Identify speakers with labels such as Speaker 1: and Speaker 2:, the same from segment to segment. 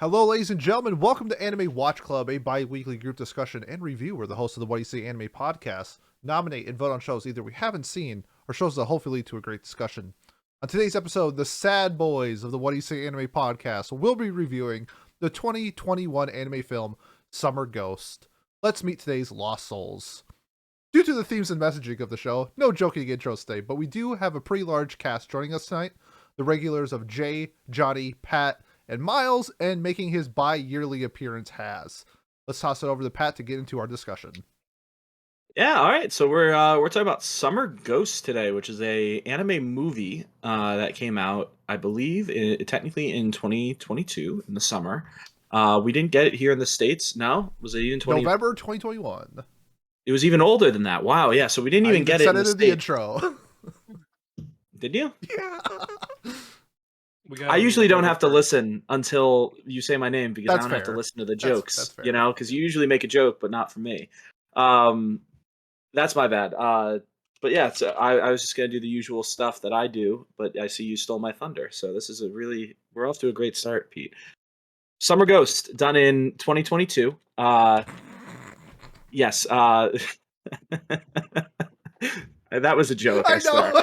Speaker 1: Hello, ladies and gentlemen. Welcome to Anime Watch Club, a bi-weekly group discussion and review where the hosts of the WDYSA anime podcast nominate and vote on shows either we haven't seen or shows that hopefully lead to a great discussion. On today's episode, the sad boys of the WDYSA anime podcast will be reviewing the 2021 anime film Summer Ghost. Let's meet today's lost souls. Due to the themes and messaging of the show, no joking intros today, but we do have a pretty large cast joining us tonight. The regulars of Jay, Johnny, Pat, and Miles, and making his bi-yearly appearance has. Let's toss it over to Pat to get into our discussion.
Speaker 2: Yeah, all right. So we're talking about Summer Ghost today, which is a anime movie that came out, I believe, technically in 2022 in the summer. We didn't get it here in the States. No, was it even
Speaker 1: November 2021?
Speaker 2: It was even older than that. Wow, yeah. So we didn't even get it in the States.
Speaker 1: The intro.
Speaker 2: Did you?
Speaker 1: Yeah.
Speaker 2: I usually don't have to listen until you say my name because I don't have to listen to the jokes,
Speaker 1: that's fair.
Speaker 2: you know, because you usually make a joke, but not for me. That's my bad. But yeah, so I was just gonna do the usual stuff that I do, but I see you stole my thunder. So this is we're off to a great start, Pete. Summer Ghost, done in 2022. Yes. That was a joke. I swear.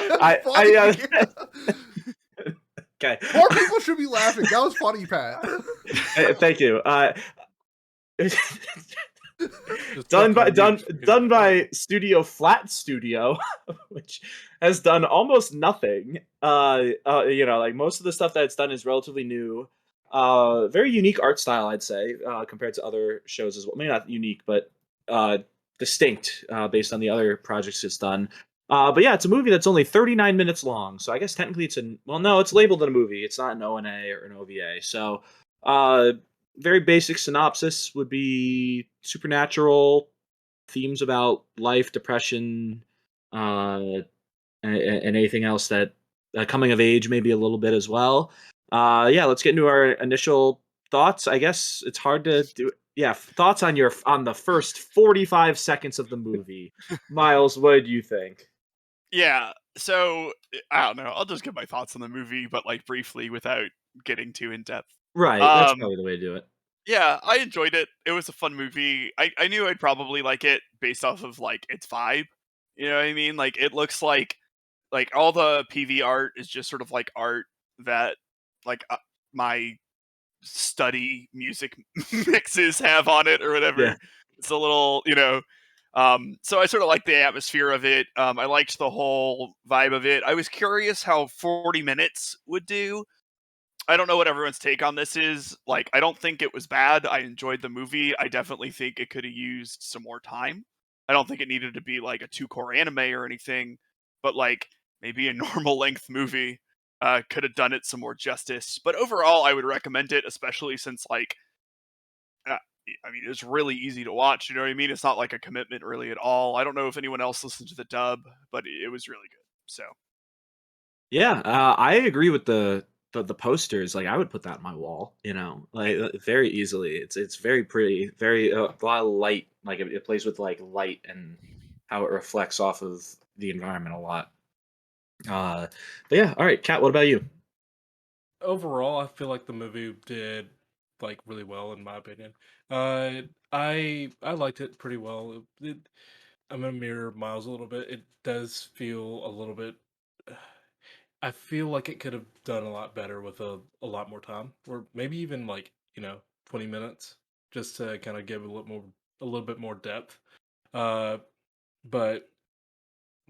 Speaker 2: Okay.
Speaker 1: More people should be laughing. That was funny, Pat.
Speaker 2: Thank you. done by Studio Flat Studio, which has done almost nothing. Like most of the stuff that it's done is relatively new. Very unique art style, I'd say, compared to other shows as well. Maybe not unique, but distinct based on the other projects it's done. But yeah, it's a movie that's only 39 minutes long. So I guess technically it's it's labeled a movie. It's not an ONA or an OVA. So very basic synopsis would be supernatural themes about life, depression, and anything else that coming of age maybe a little bit as well. Yeah, let's get into our initial thoughts. I guess it's hard to do. Yeah, thoughts on the first 45 seconds of the movie. Miles, what did you think?
Speaker 3: Yeah, so I don't know. I'll just give my thoughts on the movie, but like briefly without getting too in depth.
Speaker 2: Right, that's probably the way to do it.
Speaker 3: Yeah, I enjoyed it. It was a fun movie. I knew I'd probably like it based off of like its vibe. You know what I mean? Like it looks like all the PV art is just sort of like art that like my study music mixes have on it or whatever.
Speaker 2: Yeah.
Speaker 3: It's a little, so I sort of like the atmosphere of it. I liked the whole vibe of it. I was curious how 40 minutes would do. I don't know what everyone's take on this is. Like, I don't think it was bad. I enjoyed the movie. I definitely think it could have used some more time. I don't think it needed to be like a 2-core anime or anything, but like maybe a normal length movie could have done it some more justice. But overall, I would recommend it, especially since it was really easy to watch. You know what I mean? It's not like a commitment really at all. I don't know if anyone else listened to the dub, but it was really good. So,
Speaker 2: yeah, I agree with the posters. Like, I would put that on my wall. Very easily. It's very pretty. Very a lot of light. Like it plays with like light and how it reflects off of the environment a lot. But yeah, all right, Kat, what about you?
Speaker 4: Overall, I feel like the movie did like really well in my opinion. I liked it pretty well. I'm gonna mirror Miles a little bit. It does feel a little bit. I feel like it could have done a lot better with a lot more time, or maybe even 20 minutes, just to kind of give a little bit more depth. But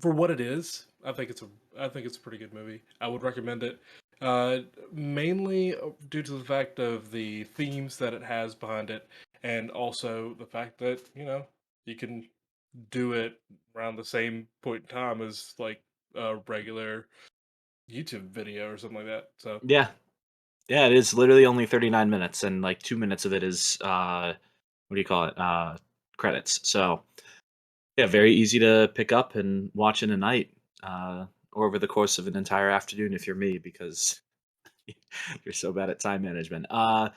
Speaker 4: for what it is, I think it's a pretty good movie. I would recommend it. Mainly due to the fact of the themes that it has behind it, and also the fact that you can do it around the same point in time as like a regular YouTube video or something like that. So
Speaker 2: Yeah, it is literally only 39 minutes, and like 2 minutes of it is what do you call it? Credits. So yeah, very easy to pick up and watch in a night, or over the course of an entire afternoon if you're me, because you're so bad at time management. All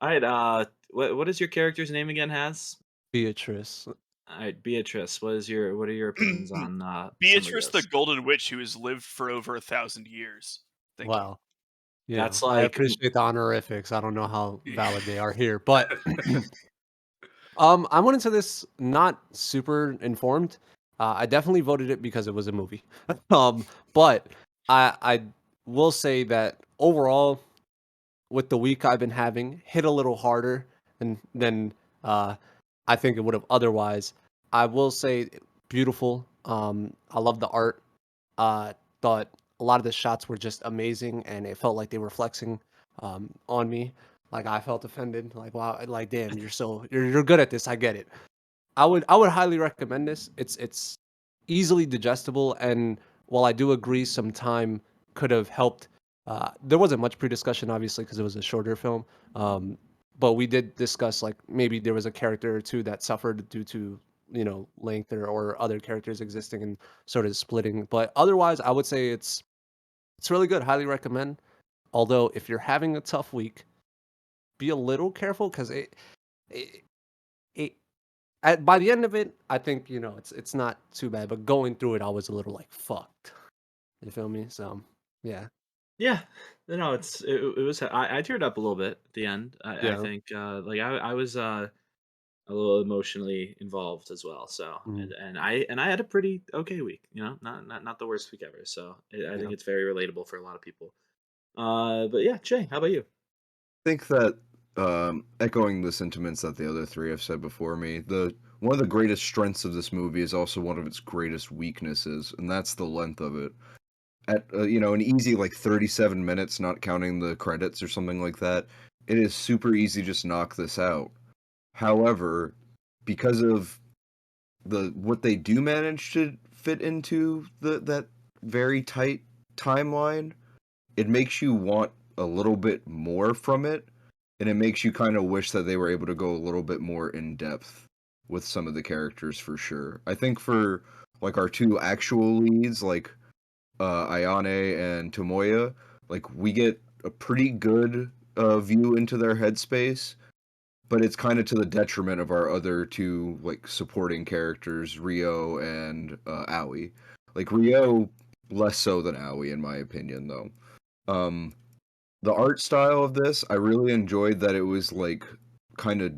Speaker 2: right. What is your character's name again? Has
Speaker 5: Beatrice.
Speaker 2: All right, Beatrice. What are your opinions on
Speaker 3: Beatrice, the
Speaker 2: Ghost?
Speaker 3: Golden Witch, who has lived for over 1,000 years. Thank you.
Speaker 5: Wow. You
Speaker 2: That's
Speaker 5: know, I
Speaker 2: like
Speaker 5: appreciate the honorifics. I don't know how valid they are here, but I went into this not super informed. I definitely voted it because it was a movie. But I will say that overall, with the week I've been having, hit a little harder than I think it would have otherwise. I will say beautiful. I love the art. Thought a lot of the shots were just amazing, and it felt like they were flexing on me. Like I felt offended. Like wow, like damn, you're good at this. I get it. I would highly recommend this. It's easily digestible, and while I do agree some time could have helped, there wasn't much pre-discussion obviously because it was a shorter film. Um, but we did discuss like maybe there was a character or two that suffered due to length or other characters existing and sort of splitting. But otherwise, I would say it's really good. Highly recommend. Although if you're having a tough week, be a little careful because it, it by the end of it, I think it's not too bad. But going through it, I was a little like fucked. You feel me? So yeah,
Speaker 2: yeah, no, it was. I teared up a little bit at the end. I
Speaker 5: yeah.
Speaker 2: think like I was a little emotionally involved as well. So
Speaker 5: Mm,
Speaker 2: and I had a pretty okay week. Not the worst week ever. So I
Speaker 5: yeah.
Speaker 2: think it's very relatable for a lot of people. But yeah, Jay, how about you?
Speaker 6: Think that echoing the sentiments that the other three have said before me, the one of the greatest strengths of this movie is also one of its greatest weaknesses, and that's the length of it. At an easy like 37 minutes, not counting the credits or something like that, it is super easy to just knock this out. However, because of what they do manage to fit into that very tight timeline, it makes you want a little bit more from it, and it makes you kind of wish that they were able to go a little bit more in depth with some of the characters for sure. I think for like our two actual leads, like Ayane and Tomoya, like we get a pretty good view into their headspace, but it's kind of to the detriment of our other two like supporting characters, Rio and Aoi. Like Rio less so than Aoi in my opinion though. Um the art style of this, I really enjoyed that it was like kind of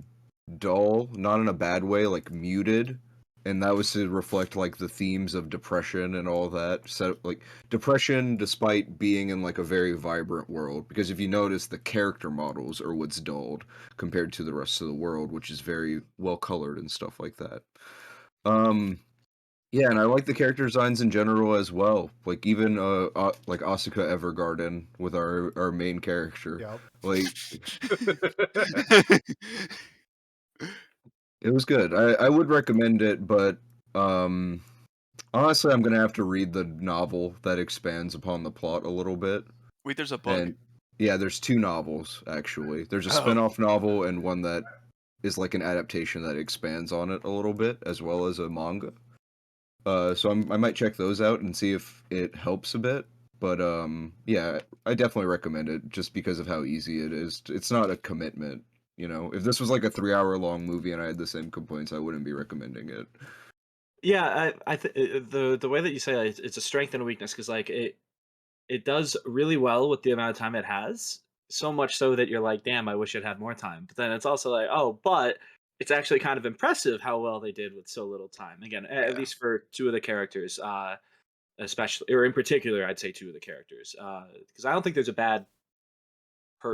Speaker 6: dull, not in a bad way, like muted, and that was to reflect like the themes of depression and all that. So like depression despite being in like a very vibrant world, because if you notice the character models are what's dulled compared to the rest of the world, which is very well colored and stuff like that. Um yeah, and I like the character designs in general as well. Like even like Asuka Evergarden with our main character.
Speaker 1: Yep.
Speaker 6: Like it was good. I would recommend it, but um honestly I'm gonna have to read the novel that expands upon the plot a little bit.
Speaker 3: Wait, there's a book.
Speaker 6: And yeah, there's two novels actually. There's a
Speaker 3: Oh.
Speaker 6: spin-off novel and one that is like an adaptation that expands on it a little bit, as well as a manga. So I might check those out and see if it helps a bit. But yeah, I definitely recommend it just because of how easy it is. It's not a commitment, you know. If this was like a 3 hour long movie and I had the same complaints, I wouldn't be recommending it.
Speaker 2: Yeah, the way that you say that, it's a strength and a weakness because like it does really well with the amount of time it has. So much so that you're like, damn, I wish it had more time. But then it's also like, oh, but it's actually kind of impressive how well they did with so little time. Again, at
Speaker 3: Yeah.
Speaker 2: least for two of the characters, especially or in particular, I'd say two of the characters, because I don't think there's a bad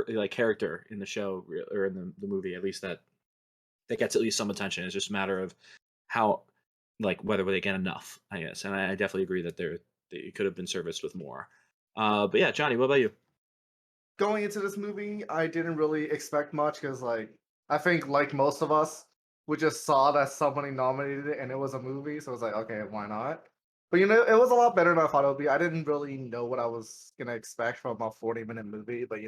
Speaker 2: like character in the show or in the movie, at least that gets at least some attention. It's just a matter of how like whether they get enough, I guess. And I definitely agree that that it could have been serviced with more. But yeah, Johnny, what about you?
Speaker 7: Going into this movie, I didn't really expect much because, like, I think, like most of us, we just saw that somebody nominated it and it was a movie, so it was like, okay, why not? But it was a lot better than I thought it would be. I didn't really know what I was gonna expect from a 40-minute movie, but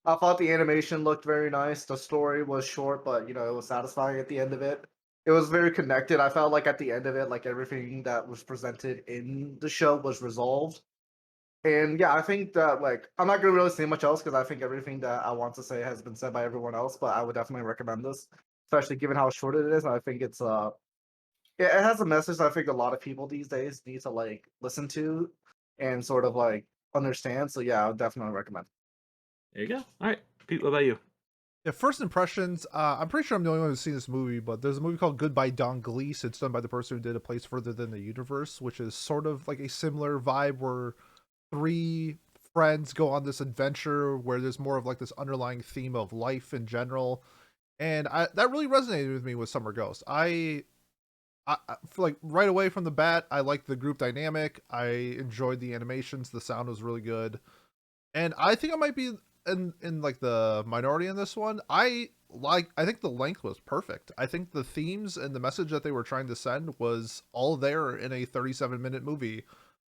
Speaker 7: I thought the animation looked very nice. The story was short, but it was satisfying at the end of it. It was very connected. I felt like at the end of it, like everything that was presented in the show was resolved. And yeah, I think that like I'm not gonna really say much else because I think everything that I want to say has been said by everyone else. But I would definitely recommend this, especially given how short it is. I think it has a message that I think a lot of people these days need to like listen to and sort of like understand. So yeah, I would definitely recommend.
Speaker 2: There you go. All right, Pete, what about you?
Speaker 1: Yeah, first impressions. I'm pretty sure I'm the only one who's seen this movie, but there's a movie called Goodbye Don Gleese. It's done by the person who did A Place Further Than the Universe, which is sort of like a similar vibe where three friends go on this adventure where there's more of like this underlying theme of life in general, and that really resonated with me with Summer Ghost. I feel like right away from the bat, I liked the group dynamic. I enjoyed the animations. The sound was really good, and I think I might be in like the minority in this one. I think the length was perfect. I think the themes and the message that they were trying to send was all there in a 37-minute movie.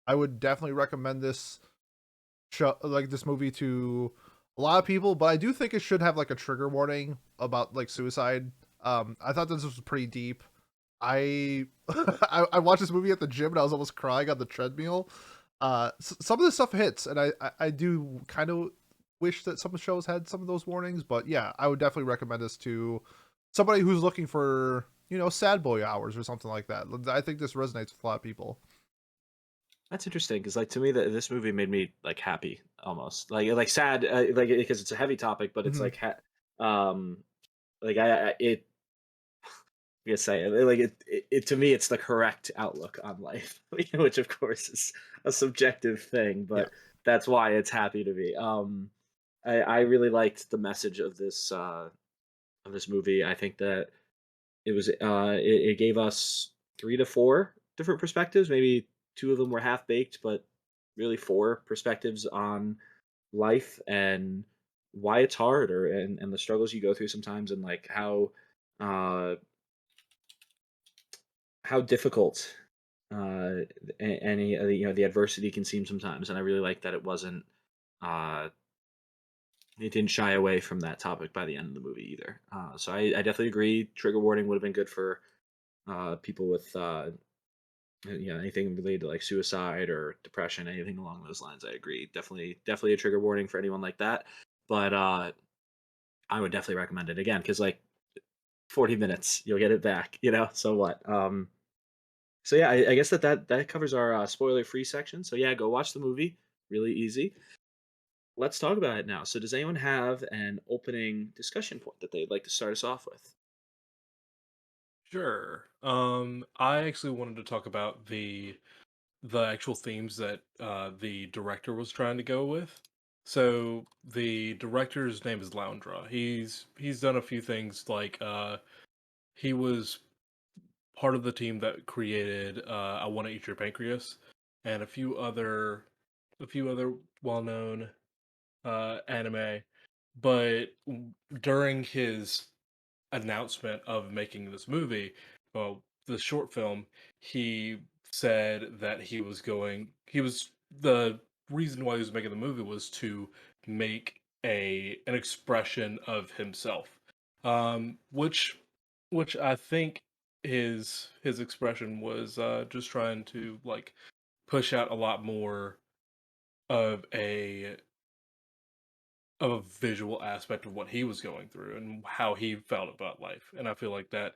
Speaker 1: I would definitely recommend this show, like this movie, to a lot of people, but I do think it should have like a trigger warning about like suicide. I thought this was pretty deep. I I watched this movie at the gym and I was almost crying on the treadmill. Some of this stuff hits, and I do kind of wish that some shows had some of those warnings, but yeah, I would definitely recommend this to somebody who's looking for, you know, sad boy hours or something like that. I think this resonates with a lot of people.
Speaker 2: That's interesting because, like, to me, that this movie made me like happy almost, like sad, like because it's a heavy topic, but it's
Speaker 1: Mhm.
Speaker 2: like, like I it. I guess say like it to me, it's the correct outlook on life, which of course is a subjective thing,
Speaker 1: Yeah.
Speaker 2: but that's why it's happy to be. I really liked the message of this movie. I think that it gave us 3 to 4 different perspectives. Maybe 2 of them were half baked, but really 4 perspectives on life and why it's hard, or and the struggles you go through sometimes, and like uh how difficult any of the, the adversity can seem sometimes. And I really like that uh it didn't shy away from that topic by the end of the movie either. So I definitely agree. Trigger warning would have been good for people with anything related to like suicide or depression, anything along those lines. I agree. Definitely a trigger warning for anyone like that. But I would definitely recommend it again because like 40 minutes, you'll get it back. So what? So yeah, I guess that covers our spoiler free section. So yeah, go watch the movie. Really easy. Let's talk about it now. So does anyone have an opening discussion point that they'd like to start us off with?
Speaker 4: Sure. I actually wanted to talk about the actual themes that the director was trying to go with. So the director's name is Loundra. He's done a few things like he was part of the team that created I Want to Eat Your Pancreas and a few other well-known anime. But during his announcement of making this movie, well, the short film, he said that the reason why he was making the movie was to make an expression of himself, which I think his expression was just trying to like push out a lot more of a visual aspect of what he was going through and how he felt about life. And I feel like that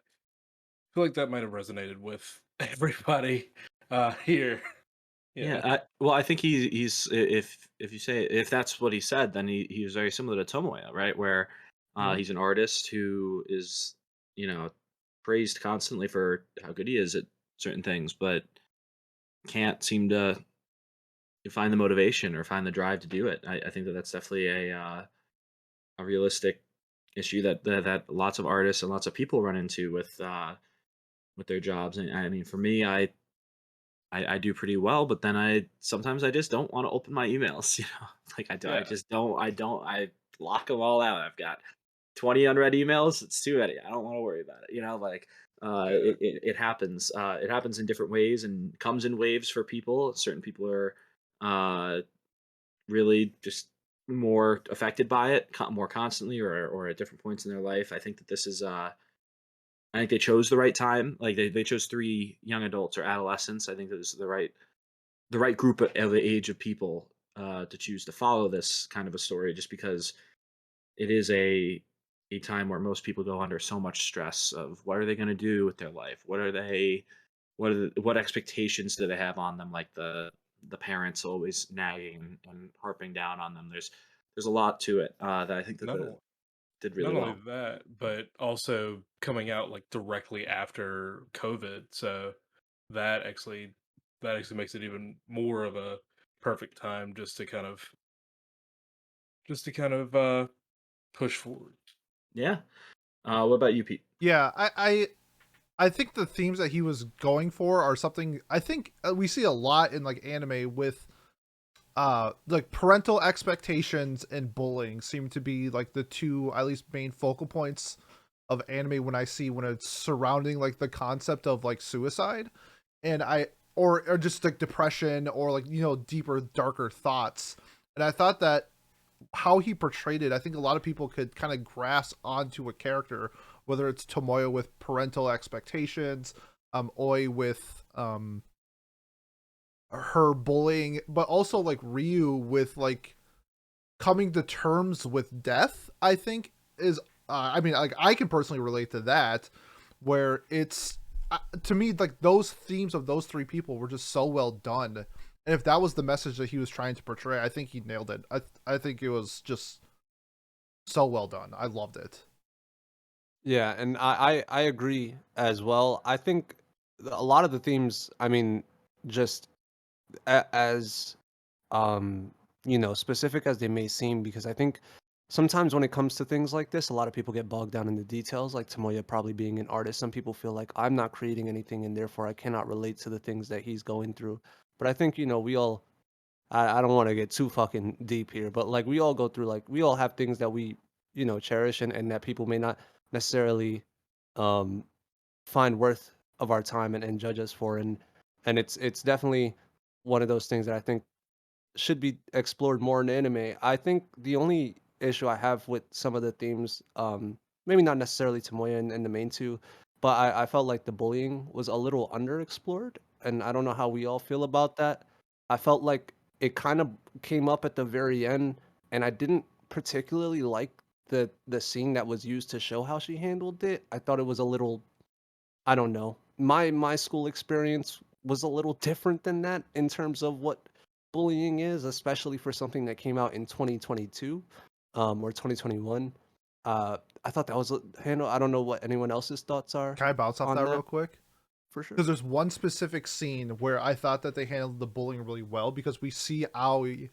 Speaker 4: might have resonated with everybody here.
Speaker 2: Yeah,
Speaker 4: Yeah.
Speaker 2: well, I think if you say if that's what he said, then he was very similar to Tomoya, right? Where
Speaker 1: Mhm.
Speaker 2: he's an artist who is you know praised constantly for how good he is at certain things, but can't seem to find the motivation or find the drive to do it. I think that that's definitely a realistic issue that lots of artists and lots of people run into with their jobs. And I mean, for me, I do pretty well, but then I sometimes I just don't want to open my emails. Like I
Speaker 4: Yeah.
Speaker 2: just I block them all out. I've got 20 unread emails. It's too many. I don't want to worry about it. Like
Speaker 4: Yeah.
Speaker 2: it happens. It happens in different ways and comes in waves for people. Certain people are uh, really just more affected by it, more constantly, or at different points in their life. I think that this is. I think they chose the right time. Like they chose 3 young adults or adolescents. I think that this is the right group of the age of people to choose to follow this kind of a story, just because it is a time where most people go under so much stress of what are they going to do with their life, what expectations do they have on them, like the parents always nagging and harping down on them. There's there's a lot to it that I think that
Speaker 4: Not only
Speaker 2: did
Speaker 4: not
Speaker 2: really
Speaker 4: only
Speaker 2: well.
Speaker 4: that, but also coming out like directly after COVID, so that actually that actually makes it even more of a perfect time just to kind of push forward.
Speaker 2: Yeah. What about you, Pete?
Speaker 1: Yeah, I think the themes that he was going for are something I think we see a lot in like anime with like parental expectations and bullying seem to be like the two at least main focal points of anime when I see when it's surrounding like the concept of like suicide and or just like depression or like deeper darker thoughts. And I thought that how he portrayed it, I think a lot of people could kind of grasp onto a character, whether it's Tomoyo with parental expectations, Oi with her bullying, but also like Ryu with like coming to terms with death. I think is I mean, like I can personally relate to that, where it's to me like those themes of those three people were just so well done. And if that was the message that he was trying to portray, I think he nailed it. I think it was just so well done. I loved it.
Speaker 5: Yeah, and I agree as well. I think a lot of the themes, I mean, just as um specific as they may seem, because I think sometimes when it comes to things like this, a lot of people get bogged down in the details, like Tomoya probably being an artist. Some people feel like I'm not creating anything and therefore I cannot relate to the things that he's going through. But I think, we all I don't want to get too fucking deep here, but like we all go through, like we all have things that we, cherish, and that people may not necessarily um find worth of our time and judge us for. And it's definitely one of those things that I think should be explored more in anime. I think the only issue I have with some of the themes, maybe not necessarily Tomoya and the main two, but I felt like the bullying was a little underexplored, and I don't know how we all feel about that. I felt like it kind of came up at the very end, and I didn't particularly like the scene that was used to show how she handled it. I thought it was a little, I don't know. My school experience was a little different than that in terms of what bullying is, especially for something that came out in 2022, or 2021. I thought that was a handle. I don't know what anyone else's thoughts are
Speaker 1: Can I bounce off
Speaker 5: on
Speaker 1: that
Speaker 5: that.
Speaker 1: real quick?
Speaker 5: For sure.
Speaker 1: Because there's one specific scene where I thought that they handled the bullying really well because we see Aoi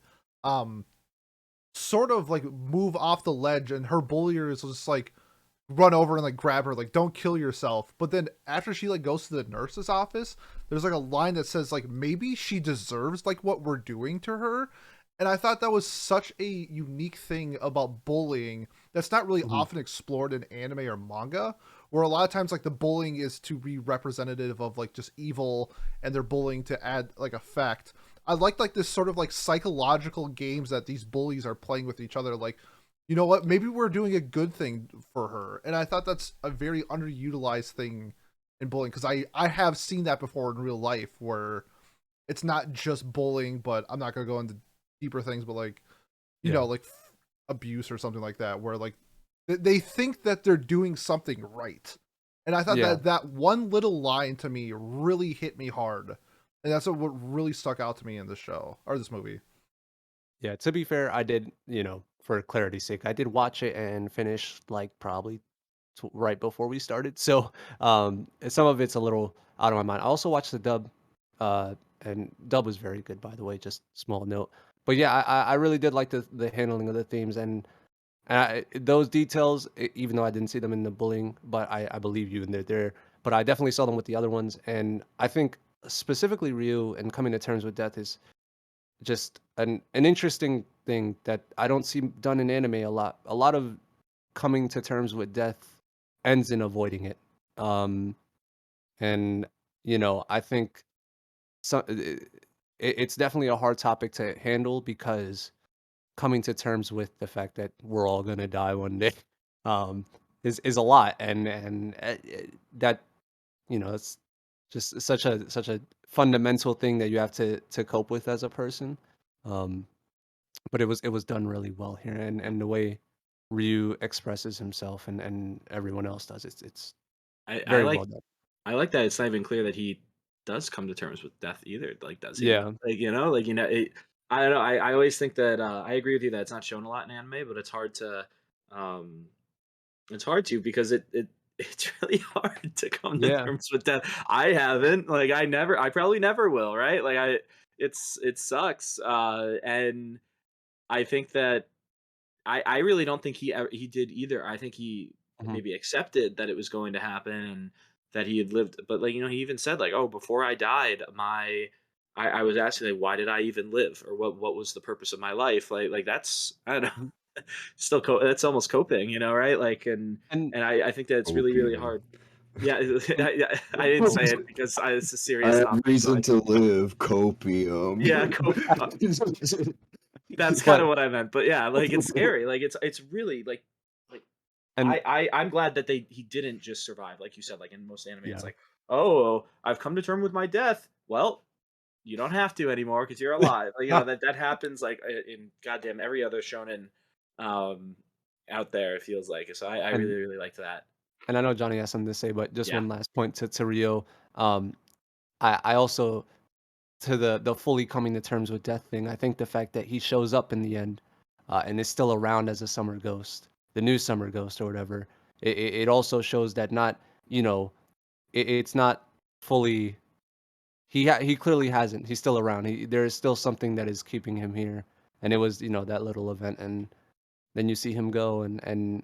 Speaker 1: sort of like move off the ledge and her bullier is just like run over and like grab her like don't kill yourself. But then after she like goes to the nurse's office, there's like a line that says like maybe she deserves like what we're doing to her. And I thought that was such a unique thing about bullying that's not really
Speaker 5: Mhm.
Speaker 1: often explored in anime or manga, where a lot of times like the bullying is to be representative of like just evil and they're bullying to add like effect. I like this sort of like psychological games that these bullies are playing with each other, like, you know what, maybe we're doing a good thing for her. And I thought that's a very underutilized thing in bullying, because I have seen that before in real life where it's not just bullying, but I'm not going to go into deeper things, but like,
Speaker 5: Yeah.
Speaker 1: like abuse or something like that, where like they think that they're doing something right. And I thought
Speaker 5: Yeah.
Speaker 1: that one little line to me really hit me hard. And that's what really stuck out to me in this show or this movie.
Speaker 5: Yeah, to be fair, I did, for clarity's sake, I did watch it and finish like probably right before we started. So, some of it's a little out of my mind. I also watched the dub, uh, and dub was very good, by the way. Just small note. But yeah, I really did like the handling of the themes, and those details, even though I didn't see them in the bullying, but I believe you, and they're there. But I definitely saw them with the other ones, and I think specifically Ryu and coming to terms with death is just an interesting thing that I don't see done in anime a lot. A lot of coming to terms with death ends in avoiding it. Um, and I think it's definitely a hard topic to handle because coming to terms with the fact that we're all gonna die one day, um, is a lot, and that it's just such a fundamental thing that you have to cope with as a person. Um, but it was done really well here, and the way Ryu expresses himself and everyone else does, it's
Speaker 2: I
Speaker 5: very
Speaker 2: like
Speaker 5: well done.
Speaker 2: I like that it's not even clear that he does come to terms with death either. Like, does he?
Speaker 5: Yeah.
Speaker 2: Like, like I don't know. I always think that I agree with you that it's not shown a lot in anime, but um, it's hard to because it's really hard to come to
Speaker 5: Yeah.
Speaker 2: terms with death. I haven't, like, I probably never will, right? Like, it sucks, and I think that I really don't think he did either. I think he
Speaker 5: Mhm.
Speaker 2: maybe accepted that it was going to happen and that he had lived, but, like, he even said, like, "Oh, before I died, I was asking, like, why did I even live? Or what was the purpose of my life?" Like, that's, I don't know,
Speaker 5: Mhm.
Speaker 2: still that's almost coping, right? Like,
Speaker 5: And
Speaker 2: and I think that it's really, really
Speaker 6: Opium.
Speaker 2: hard. Yeah,
Speaker 5: and
Speaker 2: yeah, I didn't say it because it's a
Speaker 6: I
Speaker 2: serious
Speaker 6: have
Speaker 2: topic, so
Speaker 6: reason to live. Copium.
Speaker 2: yeah, that's kinda
Speaker 5: but
Speaker 2: what I meant, but yeah, like, it's scary, like, it's really, like,
Speaker 5: and
Speaker 2: I'm glad that he didn't just survive, like you said, like, in most anime, it's
Speaker 5: yeah.
Speaker 2: like, "Oh, I've come to term with my death." Well, you don't have to anymore because 'cause you're alive, like, that happens, like, in goddamn every other shonen, um, out there, it feels like, so I
Speaker 5: and
Speaker 2: really, really liked that.
Speaker 5: and I know Johnny has something to say, but just
Speaker 2: Yeah.
Speaker 5: one last point to Rio. Um, I also to the fully coming to terms with death thing. I think the fact that he shows up in the end, and is still around as a summer ghost, the new summer ghost or whatever. It also shows that not it's not fully. He clearly hasn't. He's still around. There is still something that is keeping him here, and it was that little event, and then you see him go, and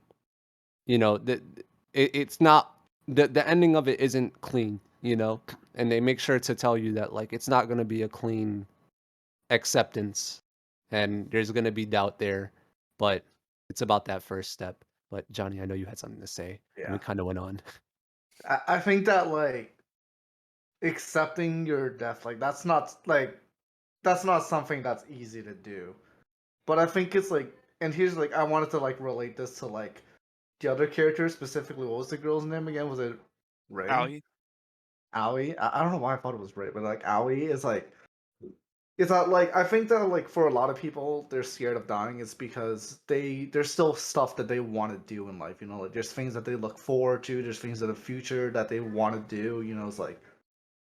Speaker 5: it's not the ending of it isn't clean, and they make sure to tell you that like it's not going to be a clean acceptance, and there's going to be doubt there, but it's about that first step. But Johnny, I know you had something to say, and we
Speaker 7: Yeah.
Speaker 5: kind of went on.
Speaker 7: I think that like accepting your death, like that's not something that's easy to do. But I think it's like, and here's like, I wanted to like relate this to like the other characters specifically. What was the girl's name again? Was it Ray?
Speaker 3: Aoi.
Speaker 7: Aoi? I don't know why I thought it was Ray, but like Aoi is like, it's not like, I think that like for a lot of people they're scared of dying is because there's still stuff that they want to do in life. Like there's things that they look forward to. There's things in the future that they want to do. It's like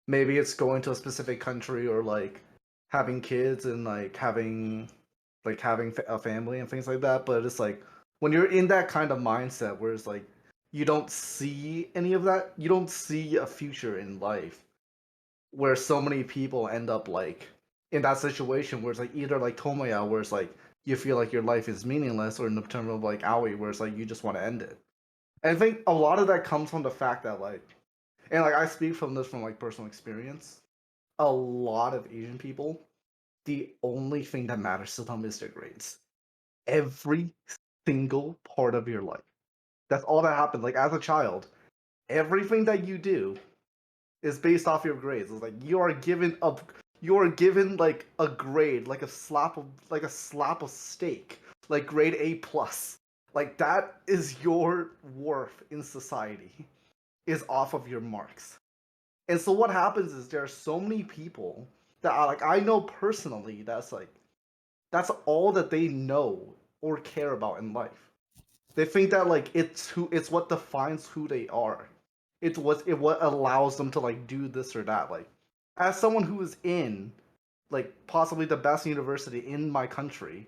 Speaker 7: maybe it's going to a specific country or like having kids and like having a family and things like that. But it's like when you're in that kind of mindset where it's like you don't see any of that, you don't see a future in life, where so many people end up like in that situation where it's like either like Tomoya where it's like you feel like your life is meaningless, or in the term of like Aoi where it's like you just want to end it. And I think a lot of that comes from the fact that like, and like I speak from this from like personal experience, a lot of Asian people, the only thing that matters to them is their grades. Every single part of your life. That's all that happens. Like as a child, everything that you do is based off your grades. It's like you are given like a grade, like a slap of steak, like grade A plus. Like that is your worth in society, is off of your marks. And so what happens is there are so many people that I know personally that's all that they know or care about in life. They think that like it's what defines who they are. What allows them to like do this or that. Like as someone who is in like possibly the best university in my country,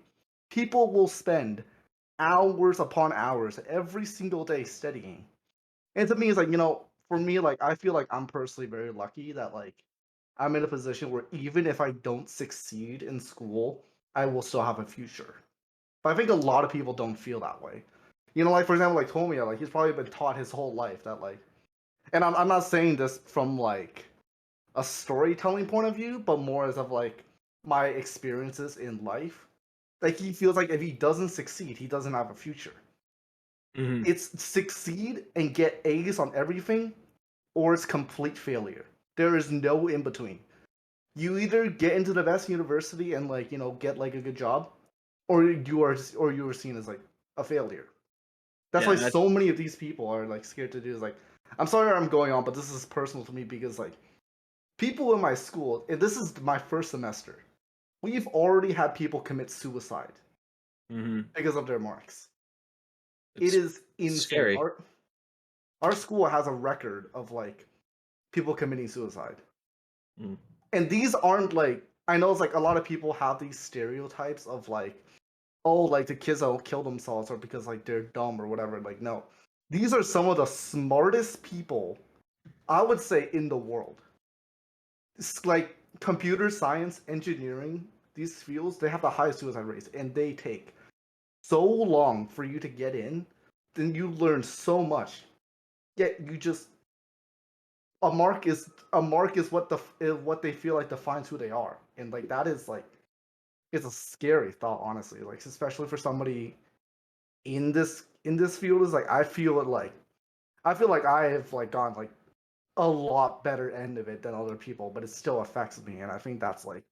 Speaker 7: people will spend hours upon hours every single day studying. And to me it's like, for me, like I feel like I'm personally very lucky that like I'm in a position where even if I don't succeed in school, I will still have a future. But I think a lot of people don't feel that way. Like for example, like Tomia, like he's probably been taught his whole life that like, and I'm not saying this from like a storytelling point of view, but more as of like my experiences in life. Like he feels like if he doesn't succeed, he doesn't have a future.
Speaker 2: Mhm.
Speaker 7: It's succeed and get A's on everything, or it's complete failure. There is no in between. You either get into the best university and like get like a good job, or you are seen as like a failure. That's
Speaker 2: Yeah,
Speaker 7: why
Speaker 2: that's
Speaker 7: so many of these people are like scared to do is like, I'm sorry I'm going on, but this is personal to me because like people in my school, and this is my first semester, we've already had people commit suicide
Speaker 2: mhm.
Speaker 7: because of their marks. It
Speaker 2: It's
Speaker 7: is insane.
Speaker 2: scary.
Speaker 7: Our school has a record of like people committing suicide.
Speaker 2: Mm.
Speaker 7: And these aren't like I know it's like a lot of people have these stereotypes of like, oh, like the kids that will kill themselves or because like they're dumb or whatever. Like, no, these are some of the smartest people I would say in the world. It's like computer science, engineering, these fields, they have the highest suicide rates, and they take so long for you to get in. Then you learn so much. Yet you just a mark is what they feel like defines who they are, and like that is like it's a scary thought, honestly. Like especially for somebody in this field is like I feel like I have like gone like a lot better end of it than other people, but it still affects me, and I think that's like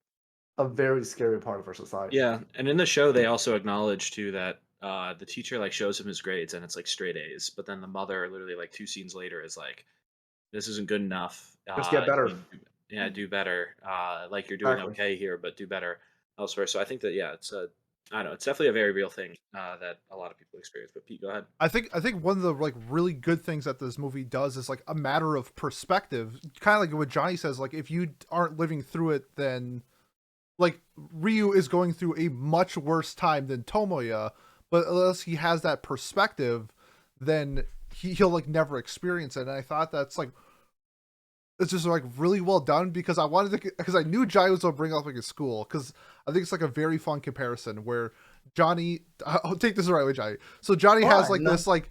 Speaker 7: a very scary part of our society.
Speaker 2: Yeah, and in the show they also acknowledge too that the teacher like shows him his grades and it's like straight A's, but then the mother literally like 2 scenes later is like, "This isn't good enough.
Speaker 7: Just get better.
Speaker 2: Yeah, do better. Like you're doing
Speaker 7: Exactly.
Speaker 2: okay here, but do better elsewhere." So I think that yeah, it's a I don't know, it's definitely a very real thing that a lot of people experience. But Pete, go ahead.
Speaker 1: I think one of the like really good things that this movie does is like a matter of perspective. Kind of like what Johnny says, like if you aren't living through it, then like Ryu is going through a much worse time than Tomoya, but unless he has that perspective, then he'll like never experience it. And I thought that's like it's just like really well done because I wanted to because I knew Johnny was gonna bring up like his school because I think it's like a very fun comparison where Johnny I'll take this the right way, Johnny. So Johnny has like this like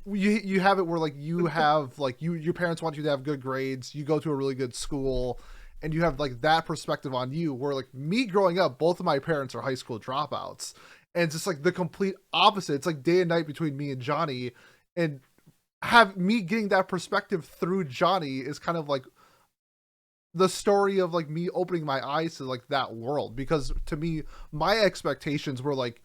Speaker 1: you have it where like you have like your parents want you to have good grades, you go to a really good school, and you have like that perspective on you where like me growing up, both of my parents are high school dropouts, and it's just like the complete opposite. It's like day and night between me and Johnny, and have me getting that perspective through Johnny is kind of like the story of like me opening my eyes to like that world, because to me my expectations were like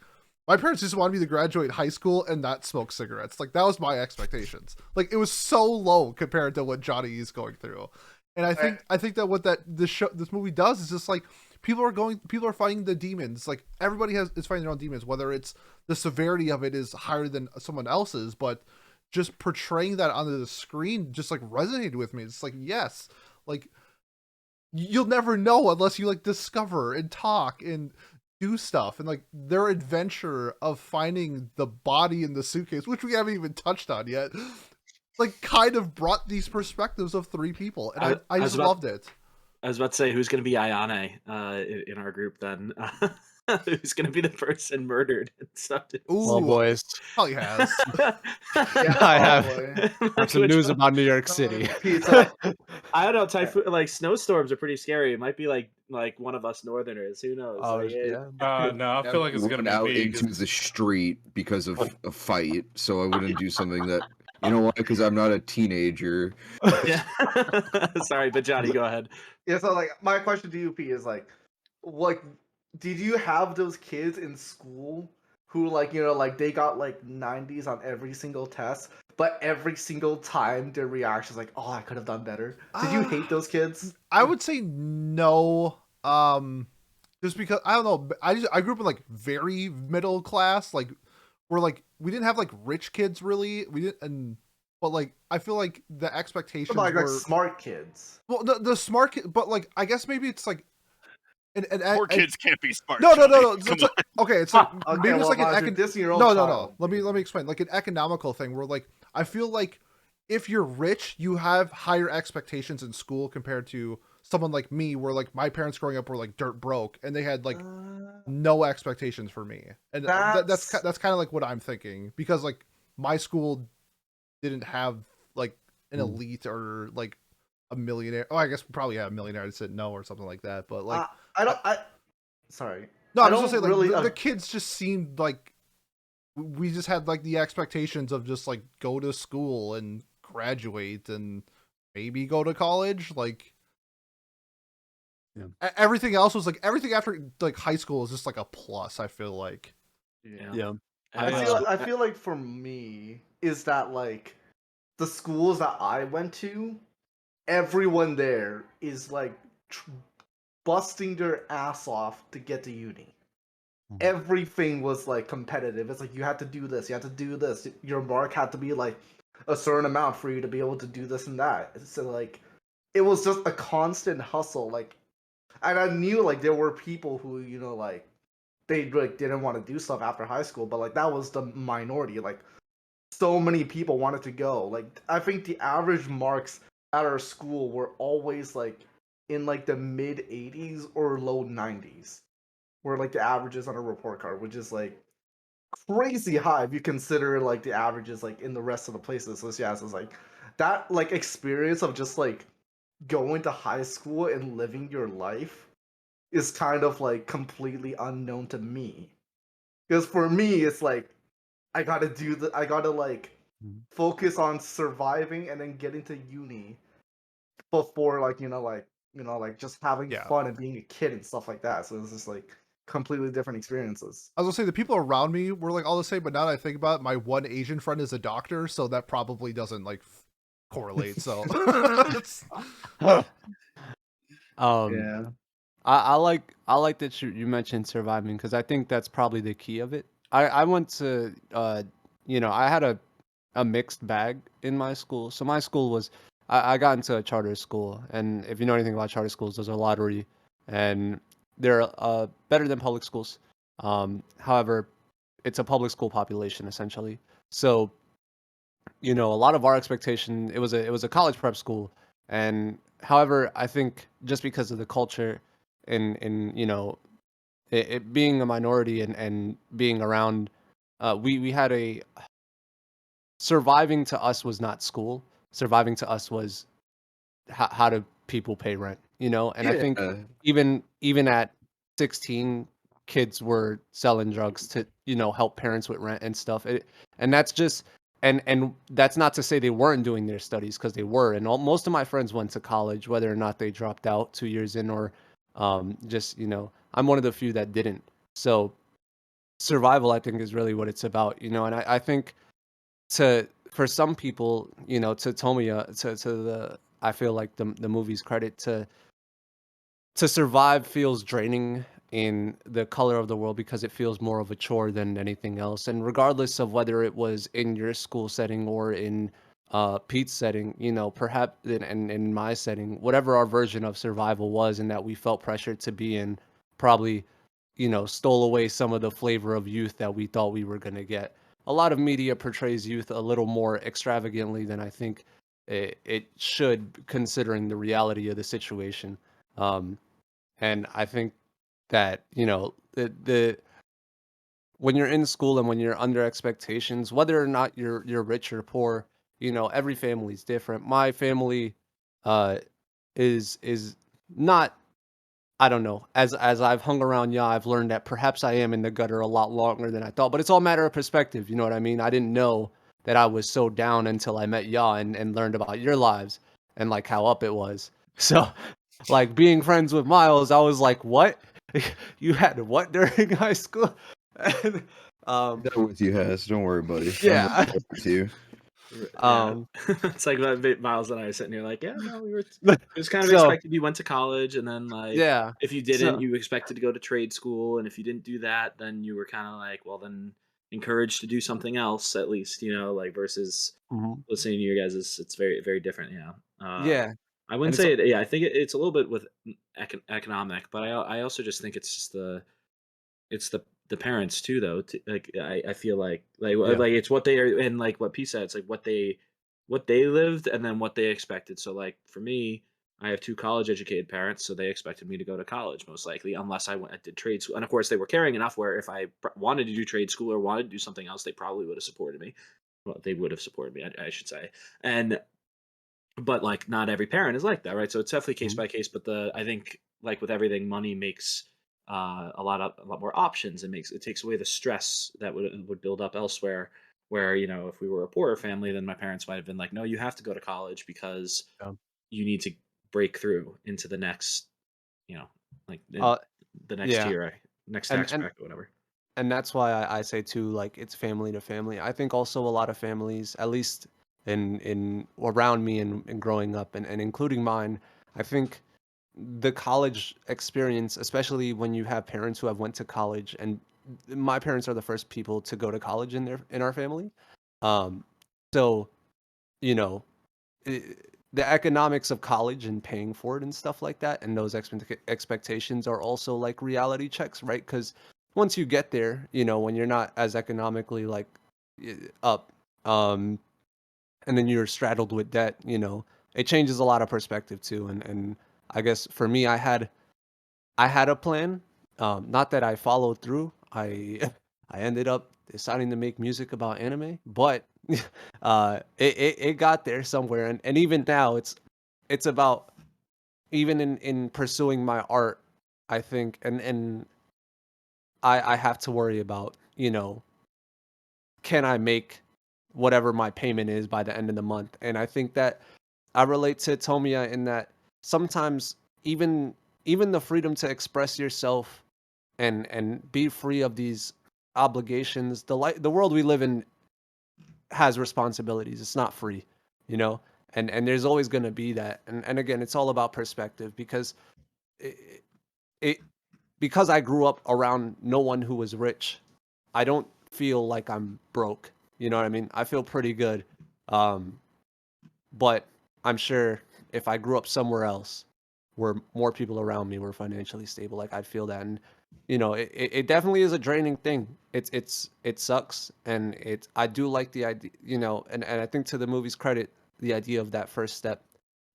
Speaker 1: my parents just wanted me to graduate high school and not smoke cigarettes. Like that was my expectations. Like it was so low compared to what Johnny is going through. And I think that what this movie does is just like people are fighting the demons. Like everybody is fighting their own demons, whether it's the severity of it is higher than someone else's, but just portraying that onto the screen just like resonated with me. It's like, yes, like you'll never know unless you like discover and talk and do stuff, and like their adventure of finding the body in the suitcase, which we haven't even touched on yet, like kind of brought these perspectives of three people, and I just loved it.
Speaker 2: I was about to say, who's going to be Ayane in our group then? Who's going to be the person murdered and stuff?
Speaker 5: Well, boys,
Speaker 1: probably has.
Speaker 5: I have some news about New York City.
Speaker 2: I don't know. Typhoon, like snowstorms, are pretty scary. It might be like one of us Northerners. Who knows?
Speaker 5: Oh,
Speaker 2: like,
Speaker 5: yeah.
Speaker 4: No, I feel like it's gonna be
Speaker 6: out
Speaker 4: me.
Speaker 6: into the street because of a fight, so I wouldn't do something that. You know why? Because I'm not a teenager.
Speaker 2: Yeah. Sorry, but Johnny, go ahead.
Speaker 7: Yeah, so like my question to you, P, is like did you have those kids in school who like, you know, like they got like 90s on every single test, but every single time their reaction is like, oh, I could have done better? Did you hate those kids?
Speaker 1: I would say no. Just because I don't know, I grew up in like very middle class, like where like we didn't have like rich kids really. We didn't, but like I feel like the expectations
Speaker 7: like
Speaker 1: were
Speaker 7: smart kids.
Speaker 1: Well, the smart kid, but like I guess maybe it's like
Speaker 3: poor kids can't be smart.
Speaker 1: No.
Speaker 3: It's
Speaker 1: like, okay, it's like maybe it's like an
Speaker 7: no.
Speaker 1: Let me explain. Like an economical thing where like I feel like if you're rich, you have higher expectations in school compared to someone like me, where like my parents growing up were like dirt broke and they had like no expectations for me, and that's kind of like what I'm thinking, because like my school didn't have like an elite or like a millionaire. Oh, I guess we probably had a millionaire that said no or something like that. But like,
Speaker 7: sorry.
Speaker 1: No, I was just saying, like, really, the kids just seemed like we just had like the expectations of just like go to school and graduate and maybe go to college. Like, everything else was like everything after like high school is just like a plus. I feel like.
Speaker 5: Yeah.
Speaker 7: I feel like for me is that like the schools that I went to, everyone there is like busting their ass off to get to uni. Everything was like competitive. It's like you had to do this, you had to do this. Your mark had to be like a certain amount for you to be able to do this and that. So like it was just a constant hustle. Like And I knew like there were people who like they like didn't want to do stuff after high school, but like that was the minority. Like so many people wanted to go. Like I think the average marks at our school were always like in like the mid 80s or low 90s, were like the averages on a report card, which is like crazy high if you consider like the averages like in the rest of the places. So yeah, so it's like that like experience of just like going to high school and living your life is kind of like completely unknown to me. Because for me, it's like I gotta like
Speaker 5: Mhm.
Speaker 7: focus on surviving and then getting to uni before like like just having
Speaker 1: Yeah.
Speaker 7: fun and being a kid and stuff like that. So it's just like completely different experiences.
Speaker 1: I was gonna say the people around me were like all the same, but now that I think about it, my one Asian friend is a doctor, so that probably doesn't like correlate. So it's,
Speaker 5: Um,
Speaker 7: Yeah.
Speaker 5: I like that you mentioned surviving because I think that's probably the key of it. I went to I had a mixed bag in my school. So my school was I got into a charter school, and if you know anything about charter schools, there's a lottery, and they're better than public schools. However, it's a public school population essentially. So a lot of our expectation it was a college prep school, and however, I think just because of the culture in it being a minority and being around, we had a surviving to us was not school. Surviving to us was how do people pay rent, And I think
Speaker 6: Uh,
Speaker 5: even at 16, kids were selling drugs to help parents with rent and stuff. And that's just and that's not to say they weren't doing their studies because they were. And most of my friends went to college, whether or not they dropped out 2 years in or just I'm one of the few that didn't. So survival, I think, is really what it's about, And I think to for some people, to Tomiya, to the I feel like the movie's credit to survive feels draining in the color of the world because it feels more of a chore than anything else. And regardless of whether it was in your school setting or in Pete's setting, perhaps in my setting, whatever our version of survival was and that we felt pressured to be in, probably, stole away some of the flavor of youth that we thought we were going to get. A lot of media portrays youth a little more extravagantly than I think it should, considering the reality of the situation. Um, and I think that, the when you're in school and when you're under expectations, whether or not you're rich or poor, every family's different. My family uh is not, I don't know. As I've hung around y'all, I've learned that perhaps I am in the gutter a lot longer than I thought. But it's all a matter of perspective, you know what I mean? I didn't know that I was so down until I met y'all and learned about your lives and like how up it was. So like being friends with Miles, I was like, "What? You had what during high school?" And,
Speaker 6: there with you, Has. Don't worry, buddy. I'm right
Speaker 5: yeah.
Speaker 6: there with you.
Speaker 2: Yeah,
Speaker 5: Um,
Speaker 2: it's like Miles and I are sitting here like, yeah, no, we were. It was kind of
Speaker 5: so
Speaker 2: expected you went to college, and then like
Speaker 5: yeah.
Speaker 2: if you didn't,
Speaker 5: So
Speaker 2: you expected to go to trade school, and if you didn't do that, then you were kind of like, well, then encouraged to do something else at least, like versus
Speaker 5: mhm.
Speaker 2: listening to your guys is it's very very different. Yeah,
Speaker 5: Yeah.
Speaker 2: I
Speaker 5: And
Speaker 2: wouldn't
Speaker 5: it's
Speaker 2: say it. Yeah, I think it's a little bit with economic, but I also just think it's just it's the parents too, though. Like I feel
Speaker 5: yeah.
Speaker 2: like it's what they are, and like what P said, it's like what they lived and then what they expected. So like for me, I have two college educated parents, so they expected me to go to college most likely, unless I did trade school. And of course, they were caring enough where if I wanted to do trade school or wanted to do something else, they probably would have supported me. Well, they would have supported me, I should say. And but like not every parent is like that, right? So it's definitely case
Speaker 5: Mhm.
Speaker 2: by case. But I think like with everything, money makes a lot more options. It takes away the stress that would build up elsewhere. Where if we were a poorer family, then my parents might have been like, no, you have to go to college because
Speaker 5: Yeah.
Speaker 2: you need to break through into the next, you know, like
Speaker 5: Uh
Speaker 2: the next
Speaker 5: yeah.
Speaker 2: tier, next
Speaker 5: And
Speaker 2: tax
Speaker 5: and
Speaker 2: bracket, whatever.
Speaker 5: and that's why I say too, like it's family to family. I think also a lot of families, at least in around me and growing up and including mine, I think the college experience, especially when you have parents who have went to college, and my parents are the first people to go to college in our family. Um, so you know, the economics of college and paying for it and stuff like that, and those expectations are also like reality checks, right? Because once you get there, when you're not as economically like up, and then you're straddled with debt, it changes a lot of perspective too. And I guess for me, I had a plan. Not that I followed through. I ended up deciding to make music about anime, but it got there somewhere. And even now, it's about, even in pursuing my art, I think, and I have to worry about, can I make whatever my payment is by the end of the month? And I think that I relate to Tomiya in that sometimes even the freedom to express yourself and be free of these obligations, the world we live in has responsibilities. It's not free, you know? And there's always going to be that. And again, it's all about perspective, because it, it because I grew up around no one who was rich, I don't feel like I'm broke. You know what I mean? I feel pretty good. Um, but I'm sure if I grew up somewhere else where more people around me were financially stable, like I'd feel that. And it definitely is a draining thing. It sucks, and I do like the idea, and I think, to the movie's credit, the idea of that first step,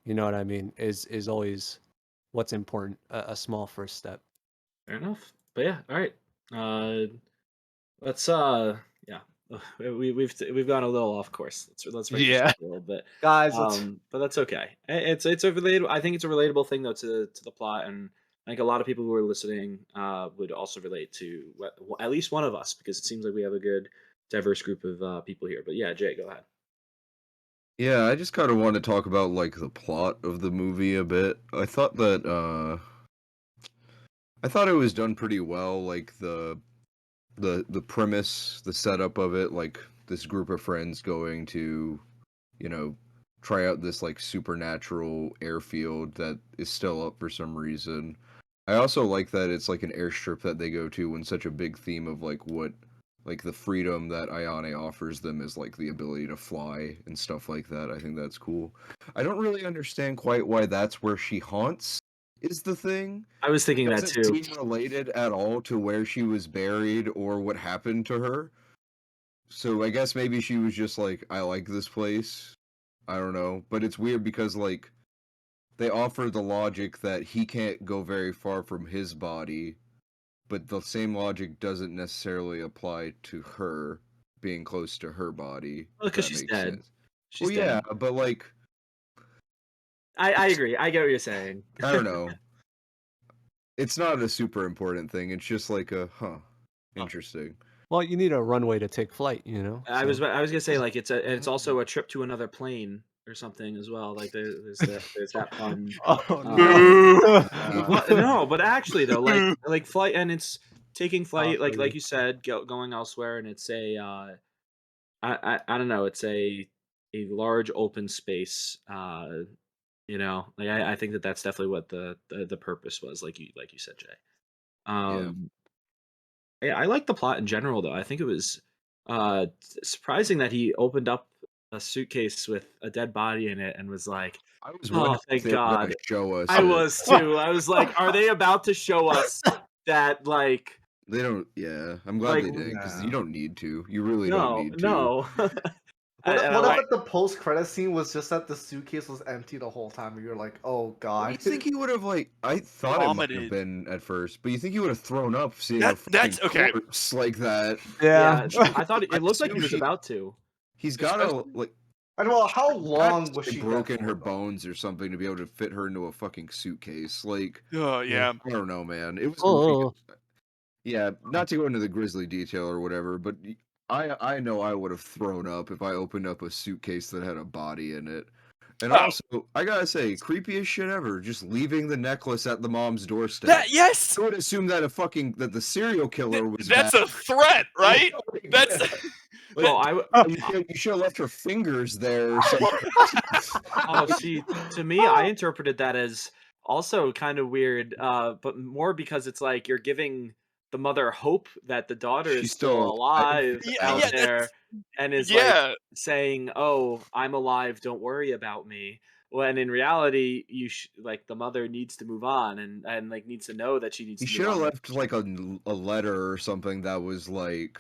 Speaker 5: you know what I mean, is always what's important. A small first step.
Speaker 2: Fair enough. But yeah, all right. Let's yeah. We've gone a little off course. Let's break this
Speaker 5: Yeah.
Speaker 2: up a little bit.
Speaker 5: Guys,
Speaker 2: But that's okay. It's a relatable. I think it's a relatable thing though to the plot, and I think a lot of people who are listening would also relate to at least one of us, because it seems like we have a good diverse group of people here. But yeah, Jay, go ahead.
Speaker 6: Yeah, I just kind of want to talk about like the plot of the movie a bit. I thought it was done pretty well, like the premise, the setup of it, like this group of friends going to, you know, try out this like supernatural airfield that is still up for some reason. I also like that it's like an airstrip that they go to, when such a big theme of like the freedom that Ayane offers them is like the ability to fly and stuff like that. I think that's cool. I don't really understand quite why that's where she haunts, is the thing.
Speaker 2: I was thinking that
Speaker 6: Doesn't
Speaker 2: too.
Speaker 6: seem related at all to where she was buried or what happened to her. So I guess maybe she was just like, I like this place. I don't know. But it's weird because like they offer the logic that he can't go very far from his body, but the same logic doesn't necessarily apply to her being close to her body,
Speaker 2: Well,
Speaker 6: if
Speaker 2: because
Speaker 6: that
Speaker 2: she's
Speaker 6: makes
Speaker 2: dead.
Speaker 6: sense.
Speaker 2: She's
Speaker 6: Well,
Speaker 2: dead.
Speaker 6: yeah, but like,
Speaker 2: I agree. I get what you're saying.
Speaker 6: I don't know. It's not a super important thing. It's just like interesting.
Speaker 5: well, you need a runway to take flight,
Speaker 2: I was
Speaker 5: so.
Speaker 2: gonna say, like, it's also a trip to another plane or something as well. Like there's that fun.
Speaker 5: Oh
Speaker 3: Boo!
Speaker 2: What? No, but actually though, like flight, and it's taking flight, like
Speaker 5: Really.
Speaker 2: you said, going elsewhere, and it's a I don't know, it's a large open space. Like I think that's definitely what the purpose was, like you said, Jay.
Speaker 6: Yeah.
Speaker 2: Yeah, I like the plot in general, though. I think it was surprising that he opened up a suitcase with a dead body in it and was like,
Speaker 6: I was
Speaker 2: "Oh,
Speaker 6: wondering if
Speaker 2: thank
Speaker 6: they were going
Speaker 2: God."
Speaker 6: to show us
Speaker 2: I
Speaker 6: it.
Speaker 2: was too. I was like, "Are they about to show us that?"
Speaker 6: They don't. Yeah, I'm glad
Speaker 2: Like,
Speaker 6: they didn't, because you
Speaker 7: Yeah.
Speaker 6: don't need to. You really don't
Speaker 2: no,
Speaker 6: need to.
Speaker 2: no.
Speaker 7: What
Speaker 2: And I
Speaker 7: what if
Speaker 2: like.
Speaker 7: at the post credit scene was just that the suitcase was empty the whole time, and you're like, oh
Speaker 6: What do
Speaker 7: god.
Speaker 6: you think he would have like? I thought it might have
Speaker 3: Vomited.
Speaker 6: been at first, but you think he would have thrown up seeing a
Speaker 3: That's
Speaker 6: fucking
Speaker 3: okay.
Speaker 6: corpse like that?
Speaker 5: Yeah.
Speaker 2: Yeah, I thought
Speaker 6: I
Speaker 2: it looked like he
Speaker 6: assume
Speaker 2: was about to.
Speaker 6: he's gotta
Speaker 3: Especially,
Speaker 6: like
Speaker 7: And well, how
Speaker 6: gotta
Speaker 7: long was
Speaker 6: have
Speaker 7: she dead
Speaker 6: broken
Speaker 7: for
Speaker 6: her
Speaker 7: though?
Speaker 6: bones or something to be able to fit her into a fucking suitcase. Like,
Speaker 3: oh yeah.
Speaker 6: I don't know, man. It was
Speaker 5: Oh.
Speaker 6: yeah. Not to go into the grisly detail or whatever, but I know I would have thrown up if I opened up a suitcase that had a body in it. And
Speaker 3: Oh,
Speaker 6: also, I gotta say, creepiest shit ever, just leaving the necklace at the mom's doorstep.
Speaker 3: that yes.
Speaker 6: I would assume that that the serial killer was
Speaker 3: That's
Speaker 6: back.
Speaker 3: a threat, right? That's
Speaker 6: Like,
Speaker 2: Oh,
Speaker 6: you should have left her fingers there or something.
Speaker 2: Oh, see, to me, I interpreted that as also kind of weird, but more because it's like you're giving the mother hope that the daughter is
Speaker 6: She's
Speaker 2: still
Speaker 6: still alive.
Speaker 2: alive
Speaker 3: yeah,
Speaker 2: out
Speaker 3: yeah.
Speaker 6: Yeah.
Speaker 2: there,
Speaker 3: That's
Speaker 2: and is like
Speaker 3: yeah.
Speaker 2: saying, "Oh, I'm alive. Don't worry about me." when in reality, like the mother needs to move on and like needs to know that she needs
Speaker 6: He
Speaker 2: to
Speaker 6: should
Speaker 2: move
Speaker 6: have
Speaker 2: on.
Speaker 6: left like a letter or something that was like,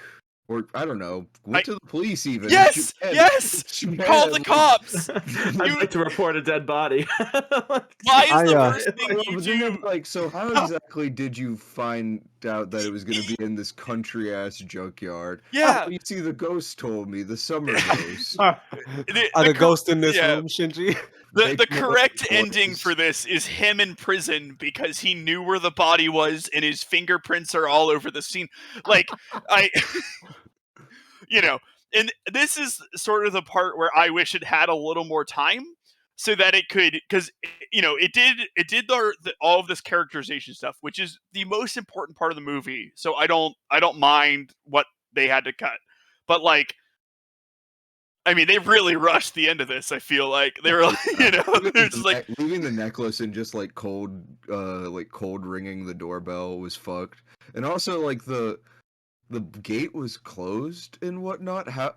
Speaker 6: or I don't know, went to the police even.
Speaker 3: Yes, yes. Call the cops.
Speaker 2: I'd like to report a dead body.
Speaker 3: Why is the
Speaker 5: I,
Speaker 3: first thing you do?
Speaker 6: Like, so how exactly did you find out that it was going to be in this country ass junkyard?
Speaker 3: Yeah.
Speaker 6: Oh, you see, the ghost told me, the summer ghost.
Speaker 5: are the ghost in this
Speaker 3: yeah.
Speaker 5: room, Shinji?
Speaker 3: The
Speaker 6: Make me
Speaker 3: correct
Speaker 6: like
Speaker 3: ending
Speaker 6: boys.
Speaker 3: for this is him in prison because he knew where the body was and his fingerprints are all over the scene. Like, you know, and this is sort of the part where I wish it had a little more time so that it could, because it did all of this characterization stuff, which is the most important part of the movie. So I don't mind what they had to cut, but like, I mean, they really rushed the end of this. I feel like they were, they're just like
Speaker 6: leaving the necklace and just like cold ringing the doorbell was fucked, and also like the gate was closed and whatnot. How,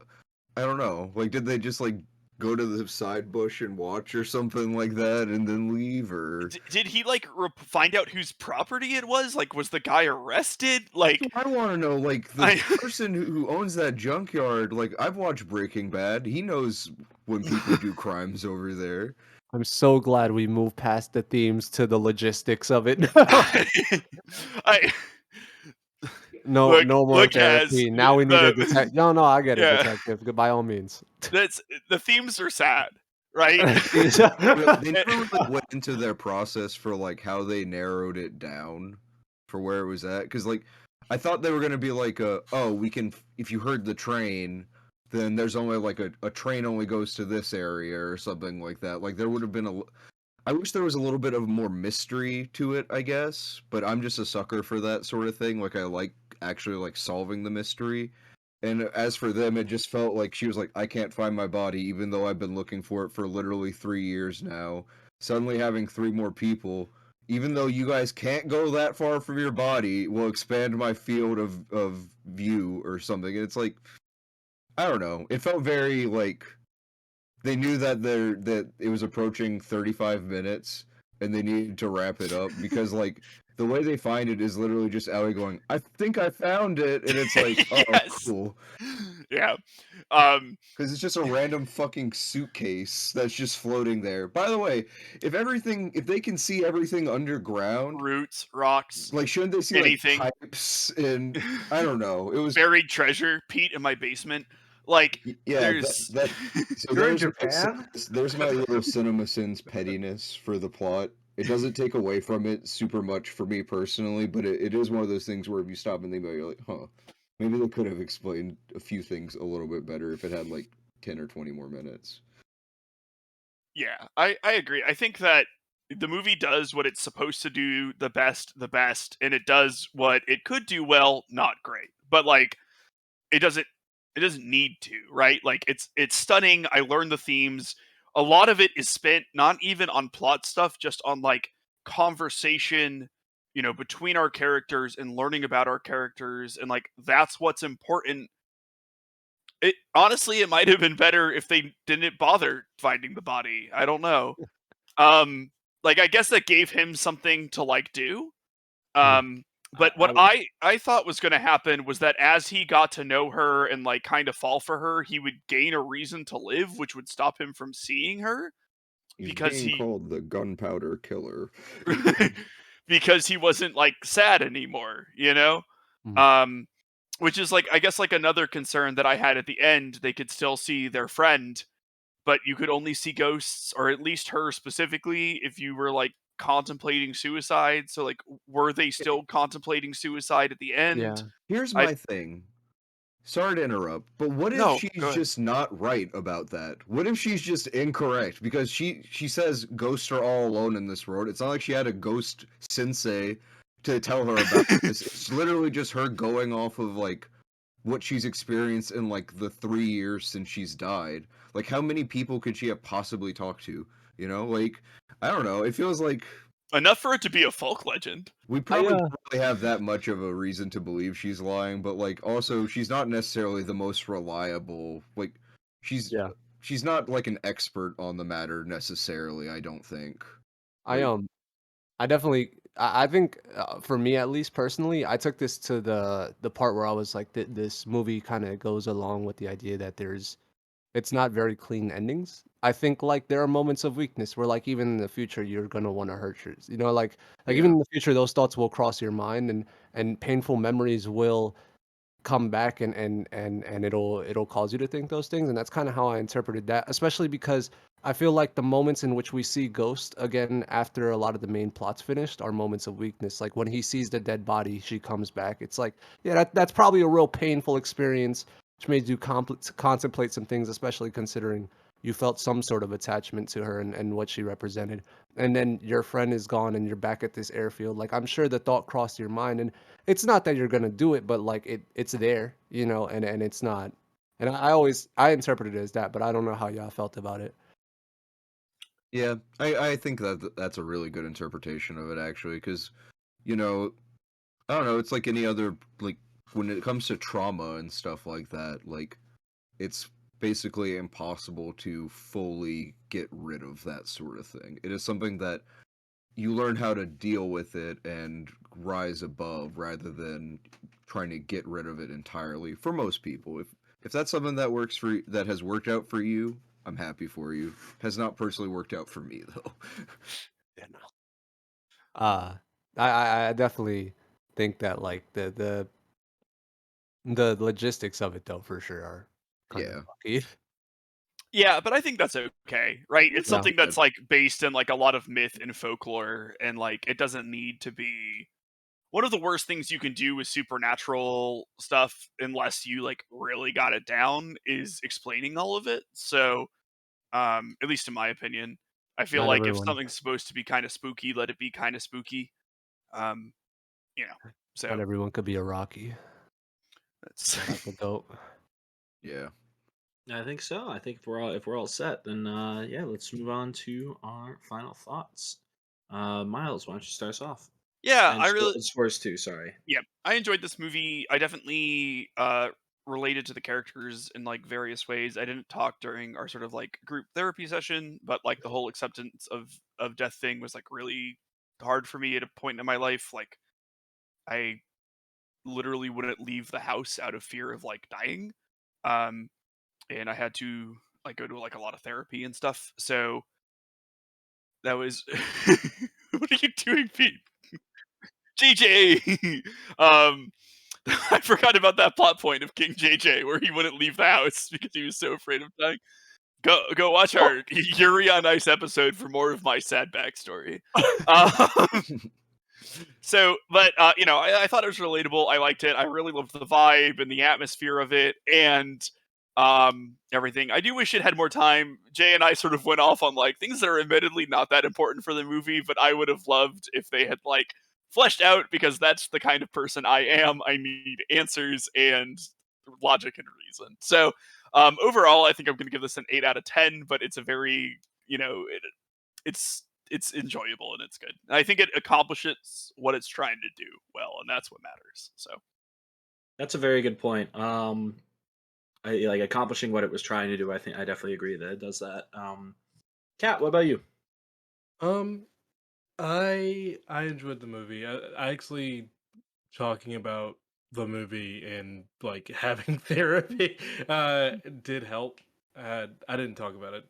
Speaker 6: I don't know. Like, did they just like go to the side bush and watch or something like that, and then leave? Or
Speaker 3: did he like find out whose property it was? Like, was the guy arrested? Like,
Speaker 6: I want to know, like, the person who owns that junkyard. Like, I've watched Breaking Bad. He knows when people do crimes over there.
Speaker 5: I'm so glad we moved past the themes to the logistics of it. No more therapy. Now we need a detective. No, I get it, detective. By all means.
Speaker 3: The themes are sad, right?
Speaker 6: They never really went into their process for like how they narrowed it down for where it was at. Because like, I thought they were gonna be like, we can, if you heard the train, then there's only like a train only goes to this area or something like that. Like there would have been I wish there was a little bit of more mystery to it, I guess. But I'm just a sucker for that sort of thing. Like I like actually like solving the mystery. And as for them, it just felt like she was like, I can't find my body, even though I've been looking for it for literally 3 years now. Suddenly having 3 more people, even though you guys can't go that far from your body, will expand my field of view or something. And it's like, I don't know. It felt very like they knew that it was approaching 35 minutes and they needed to wrap it up because like the way they find it is literally just Ellie going, I think I found it, and it's like, oh,
Speaker 3: Yes.
Speaker 6: cool.
Speaker 3: Yeah.
Speaker 6: Because it's just a random fucking suitcase that's just floating there. By the way, if they can see everything underground,
Speaker 3: Roots, rocks,
Speaker 6: like shouldn't they see
Speaker 3: anything.
Speaker 6: like pipes and I don't know. It was
Speaker 3: buried treasure, Pete, in my basement. Like,
Speaker 6: yeah,
Speaker 3: there's
Speaker 6: so
Speaker 7: You're in
Speaker 6: there's
Speaker 7: Japan?
Speaker 6: there's my little Cinema Sins pettiness for the plot. It doesn't take away from it super much for me personally, but it is one of those things where if you stop and think about it, you're like, huh, maybe they could have explained a few things a little bit better if it had like 10 or 20 more minutes.
Speaker 3: Yeah, I agree. I think that the movie does what it's supposed to do the best, and it does what it could do well, not great. But like it doesn't need to, right? Like it's stunning. I learned the themes. A lot of it is spent not even on plot stuff, just on like conversation, between our characters and learning about our characters, and like that's what's important. It honestly, it might have been better if they didn't bother finding the body. I don't know. Like I guess that gave him something to like do. But what I thought was going to happen was that as he got to know her and like kind of fall for her, he would gain a reason to live, which would stop him from seeing her.
Speaker 6: He's
Speaker 3: Because
Speaker 6: being called the gunpowder killer.
Speaker 3: because he wasn't like sad anymore, which is like, I guess, like another concern that I had at the end. They could still see their friend, but you could only see ghosts, or at least her specifically, if you were like contemplating suicide. So like, were they still contemplating suicide at the end?
Speaker 5: Yeah.
Speaker 6: Here's my thing. Sorry to interrupt, but what if she's just not right about that? What if she's just incorrect? Because she says ghosts are all alone in this world. It's not like she had a ghost sensei to tell her about this. It's literally just her going off of like what she's experienced in like the 3 years since she's died. Like how many people could she have possibly talked to? Like I don't know. It feels like
Speaker 3: enough for it to be a folk legend.
Speaker 6: We probably don't really have that much of a reason to believe she's lying, but like also she's not necessarily the most reliable. Like she's she's not like an expert on the matter necessarily. I don't think.
Speaker 5: I
Speaker 6: Like,
Speaker 5: I definitely I think for me at least personally, I took this to the part where I was like this movie kind of goes along with the idea that it's not very clean endings. I think like there are moments of weakness where like even in the future you're gonna want to hurt yours. You know, like even
Speaker 6: yeah,
Speaker 5: in the future those thoughts will cross your mind and painful memories will come back and it'll cause you to think those things, and that's kind of how I interpreted that, especially because I feel like the moments in which we see Ghost again after a lot of the main plots finished are moments of weakness. Like when he sees the dead body, she comes back. It's like, yeah, that's probably a real painful experience, which made you contemplate some things, especially considering you felt some sort of attachment to her and what she represented. And then your friend is gone and you're back at this airfield. Like I'm sure the thought crossed your mind, and it's not that you're gonna do it, but like it's there, you know, and it's not. And I interpret it as that, but I don't know how y'all felt about it.
Speaker 6: yeah. I think that that's a really good interpretation of it actually, because you know, I don't know. It's like any other like when it comes to trauma and stuff like that. Like it's basically impossible to fully get rid of that sort of thing. It is something that you learn how to deal with it and rise above rather than trying to get rid of it entirely for most people. If that's something that works for that has worked out for you, I'm happy for you. Has not personally worked out for me though.
Speaker 5: Yeah, no. Uh, I definitely think that like the logistics of it though for sure are kind of
Speaker 6: Yeah.
Speaker 5: fucky.
Speaker 3: Yeah, but I think that's okay, right? It's
Speaker 5: No,
Speaker 3: something that's like based in like a lot of myth and folklore, and like it doesn't need to be one of the worst things you can do with supernatural stuff unless you like really got it down is explaining all of it. So, at least in my opinion, I feel
Speaker 5: not
Speaker 3: like if
Speaker 5: everyone,
Speaker 3: something's supposed to be kind of spooky, let it be kind of spooky. Um, you know,
Speaker 5: not
Speaker 3: so
Speaker 5: everyone could be a Rocky
Speaker 3: that's
Speaker 5: or like a goat.
Speaker 6: Yeah.
Speaker 2: I think so. I think if we're all set, then yeah, let's move on to our final thoughts. Miles, why don't you start us off?
Speaker 3: yeah,
Speaker 2: And
Speaker 3: I really
Speaker 2: scores too. Sorry.
Speaker 3: yeah, I enjoyed this movie. I definitely related to the characters in like various ways. I didn't talk during our sort of like group therapy session, but like the whole acceptance of death thing was like really hard for me at a point in my life. Like I literally wouldn't leave the house out of fear of like dying. Um and I had to like go to like a lot of therapy and stuff. So that was what are you doing, Pete? JJ. um I forgot about that plot point of King JJ where he wouldn't leave the house because he was so afraid of dying. Go watch our Yuri on Ice episode for more of my sad backstory. Um, so, but you know, I thought it was relatable. I liked it. I really loved the vibe and the atmosphere of it, and everything. I do wish it had more time. Jay and I sort of went off on like things that are admittedly not that important for the movie, but I would have loved if they had like fleshed out because that's the kind of person I am. I need answers and logic and reason. So, overall, I think I'm going to give this an 8 out of 10. But it's a very, you know, it's enjoyable and it's good. And I think it accomplishes what it's trying to do well, and that's what matters. So
Speaker 2: That's a very good point. I like accomplishing what it was trying to do. I think I definitely agree that it does that. Kat, what about you?
Speaker 4: Um, I enjoyed the movie. I actually talking about the movie and like having therapy did help. I didn't talk about it.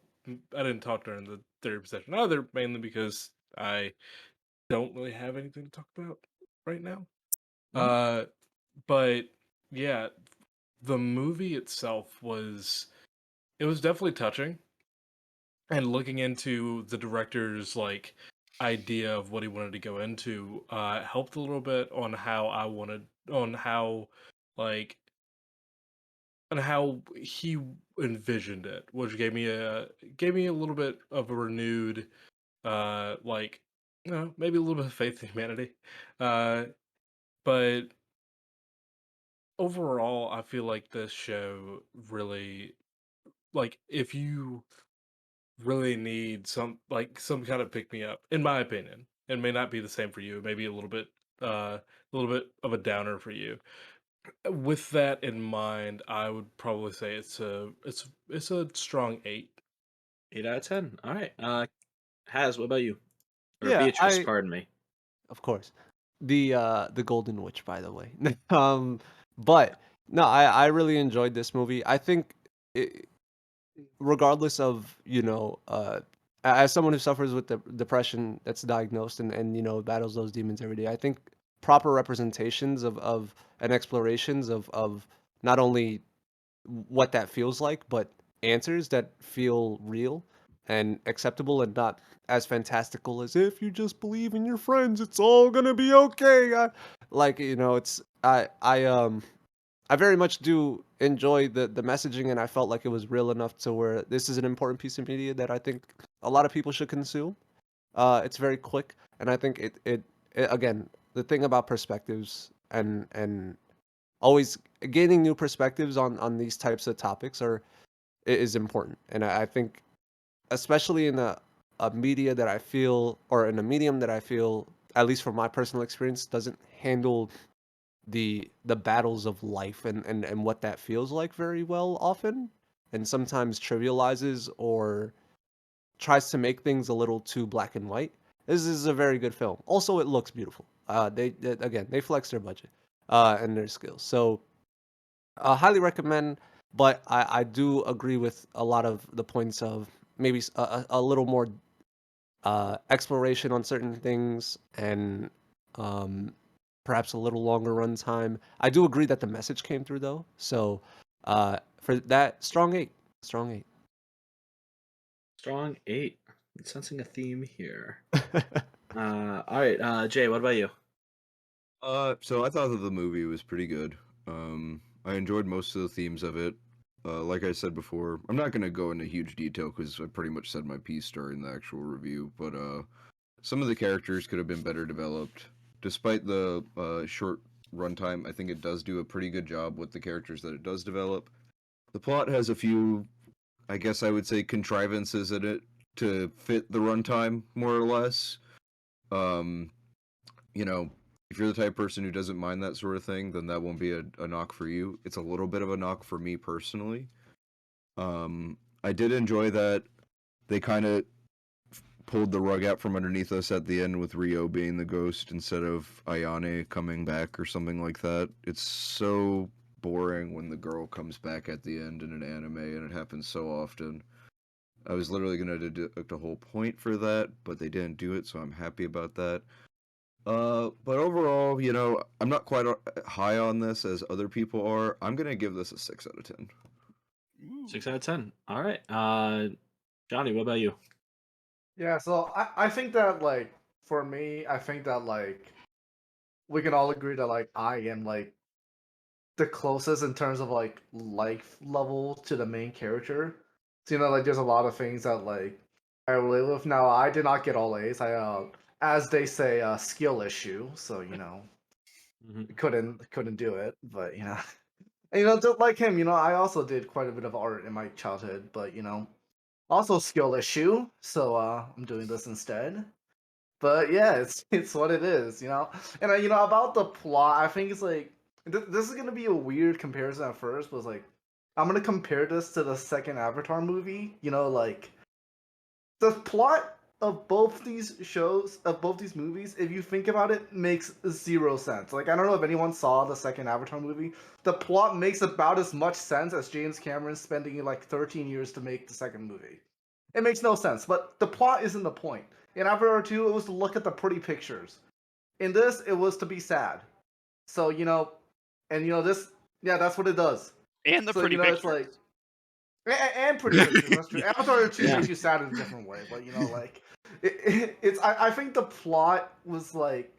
Speaker 4: I didn't talk during the therapy session either, mainly because I don't really have anything to talk about right now.
Speaker 2: Mhm.
Speaker 4: Uh, but yeah, the movie itself was definitely touching, and looking into the director's like idea of what he wanted to go into helped a little bit on how I wanted on how like on how he envisioned it, which gave me a little bit of a renewed like you know, maybe a little bit of faith in humanity. Uh but overall I feel like this show really, like, if you really need some kind of pick me up, in my opinion. It may not be the same for you. It may be a little bit of a downer for you. With that in mind, I would probably say it's a strong 8.
Speaker 2: 8 out of 10. All right. Has, what about you? Or
Speaker 5: Yeah,
Speaker 2: Beatrice, pardon me.
Speaker 5: of course. The Golden Witch, by the way. But no, I really enjoyed this movie. I think it, regardless of, as someone who suffers with depression that's diagnosed and battles those demons every day, I think proper representations of and explorations of not only what that feels like, but answers that feel real and acceptable and not as fantastical as if you just believe in your friends, it's all gonna be okay. It's I very much do enjoy the messaging, and I felt like it was real enough to where this is an important piece of media that I think a lot of people should consume. It's very quick, and I think it again, the thing about perspectives and always gaining new perspectives on these types of topics is important, and I think especially in a media that I feel, or in a medium that I feel, at least from my personal experience, doesn't handle the battles of life and what that feels like very well often, and sometimes trivializes or tries to make things a little too black and white. This is a very good film. Also, it looks beautiful. Again, they flex their budget and their skills. So highly recommend. But I do agree with a lot of the points of maybe a little more exploration on certain things and um, perhaps a little longer runtime. I do agree that the message came through though. So for that, strong 8, strong 8.
Speaker 2: Strong 8. I'm sensing a theme here. All right. Jay, what about you?
Speaker 6: So I thought that the movie was pretty good. I enjoyed most of the themes of it. Like I said before, I'm not gonna go into huge detail because I pretty much said my piece during the actual review. But some of the characters could have been better developed. Despite the short runtime, I think it does do a pretty good job with the characters that it does develop. The plot has a few, I guess I would say, contrivances in it to fit the runtime more or less. Um, you know, if you're the type of person who doesn't mind that sort of thing, then that won't be a knock for you. It's a little bit of a knock for me personally. I did enjoy that they kind of pulled the rug out from underneath us at the end with Rio being the ghost instead of Ayane coming back or something like that. It's so boring when the girl comes back at the end in an anime, and it happens so often. I was literally going to deduct a whole point for that, but they didn't do it, so I'm happy about that. But overall, I'm not quite high on this as other people are. I'm gonna give this a 6 out of 10.
Speaker 2: 6 out of 10. All right. Johnny, what about you?
Speaker 7: Yeah, so I think that like for me, I think that like we can all agree that like I am like the closest in terms of like life level to the main character. So like there's a lot of things that like I relate with. Now I did not get all A's. I as they say, skill issue. So couldn't do it. But and, just like him, I also did quite a bit of art in my childhood. But also skill issue. So I'm doing this instead. But yeah, it's what it is. And about the plot, I think it's like this is gonna be a weird comparison at first, but it's like I'm gonna compare this to the second Avatar movie. Like the plot of both these shows, of both these movies, if you think about it, makes zero sense. Like I don't know if anyone saw the second Avatar movie. The plot makes about as much sense as James Cameron spending like 13 years to make the second movie. It makes no sense, but the plot isn't the point. In Avatar 2, it was to look at the pretty pictures. In this, it was to be sad. So, and this, yeah, that's what it does.
Speaker 3: And the
Speaker 7: So,
Speaker 3: pretty
Speaker 7: it's
Speaker 3: pictures.
Speaker 7: like, and pretty pictures, that's true. Avatar 2
Speaker 2: Yeah.
Speaker 7: makes you sad in a different way, but, like, I think the plot was like,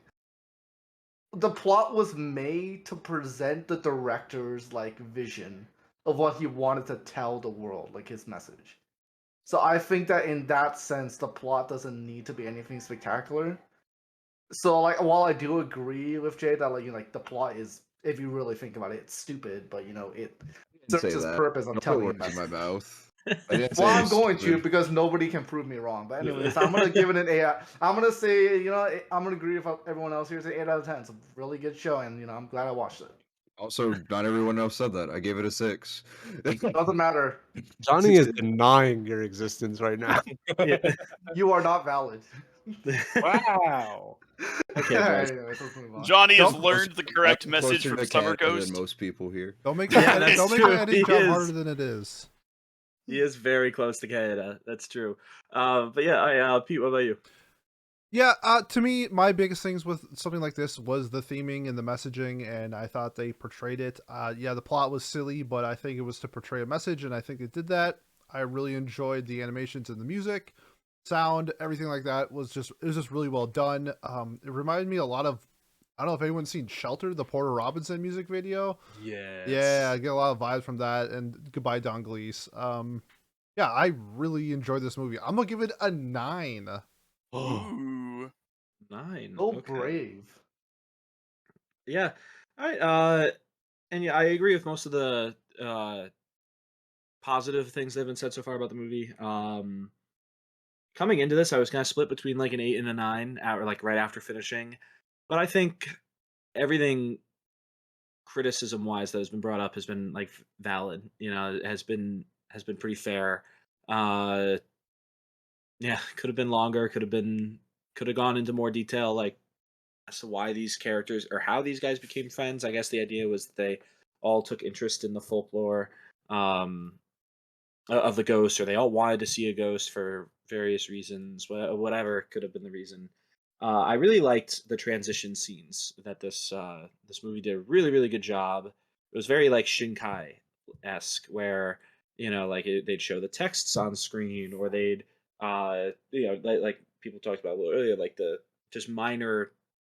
Speaker 7: the plot was made to present the director's, like, vision of what he wanted to tell the world, like, his message. So I think that in that sense, the plot doesn't need to be anything spectacular. So like, while I do agree with Jay that like the plot is, if you really think about it, it's stupid, but it
Speaker 6: Didn't say
Speaker 7: serves its
Speaker 6: that.
Speaker 7: purpose of
Speaker 6: Don't put
Speaker 7: telling a
Speaker 6: words in my
Speaker 7: message.
Speaker 6: mouth. I didn't say
Speaker 7: Well,
Speaker 6: it
Speaker 7: I'm
Speaker 6: was
Speaker 7: going to
Speaker 6: stupid.
Speaker 7: because nobody can prove me wrong. But anyways, I'm gonna give it an 8. I'm gonna say I'm gonna agree with everyone else here. It's an 8 out of 10. It's a really good show, and I'm glad I watched it.
Speaker 6: Also, not everyone else said that. I gave it a 6.
Speaker 7: Doesn't matter.
Speaker 5: Johnny is denying your existence right now.
Speaker 2: Yeah.
Speaker 7: You are not valid.
Speaker 4: Wow.
Speaker 2: Okay, boys.
Speaker 7: Anyways, let's move on.
Speaker 3: Johnny has
Speaker 1: Don't-
Speaker 3: learned the correct
Speaker 6: I'm
Speaker 3: message
Speaker 6: closer
Speaker 3: from
Speaker 6: to
Speaker 3: Summer
Speaker 6: Canada
Speaker 3: Ghost.
Speaker 6: than most people here.
Speaker 1: Don't make
Speaker 2: Yeah,
Speaker 1: my
Speaker 2: that's
Speaker 1: don't make
Speaker 2: true.
Speaker 1: my editing
Speaker 2: He
Speaker 1: job
Speaker 2: is.
Speaker 1: harder than it is.
Speaker 2: He is very close to Canada. That's true. But yeah, Pete, what about you?
Speaker 1: Yeah, to me, my biggest things with something like this was the theming and the messaging, and I thought they portrayed it. Yeah, the plot was silly, but I think it was to portray a message, and I think it did that. I really enjoyed the animations and the music, sound, everything like that was just really well done. It reminded me a lot of, I don't know if anyone's seen Shelter, the Porter Robinson music video.
Speaker 4: Yes.
Speaker 1: Yeah, I get a lot of vibes from that, and Goodbye Don Gleese. Yeah, I really enjoyed this movie. I'm gonna give it a 9.
Speaker 3: Ooh.
Speaker 2: 9.
Speaker 7: So
Speaker 2: Okay.
Speaker 7: brave.
Speaker 2: Yeah. All right. And yeah, I agree with most of the positive things that have been said so far about the movie. Coming into this, I was kind of split between like an 8 and a 9, or like right after finishing. But I think everything criticism wise that has been brought up has been like valid. You know, it has been pretty fair. Uh, yeah, could have been longer. Could have gone into more detail, like as to why these characters or how these guys became friends. I guess the idea was that they all took interest in the folklore um, of the ghost, or they all wanted to see a ghost for various reasons. Whatever could have been the reason. I really liked the transition scenes that this movie did a really good job. It was very like Shinkai esque, where like they'd show the texts on screen, or they'd like people talked about a little earlier, like the just minor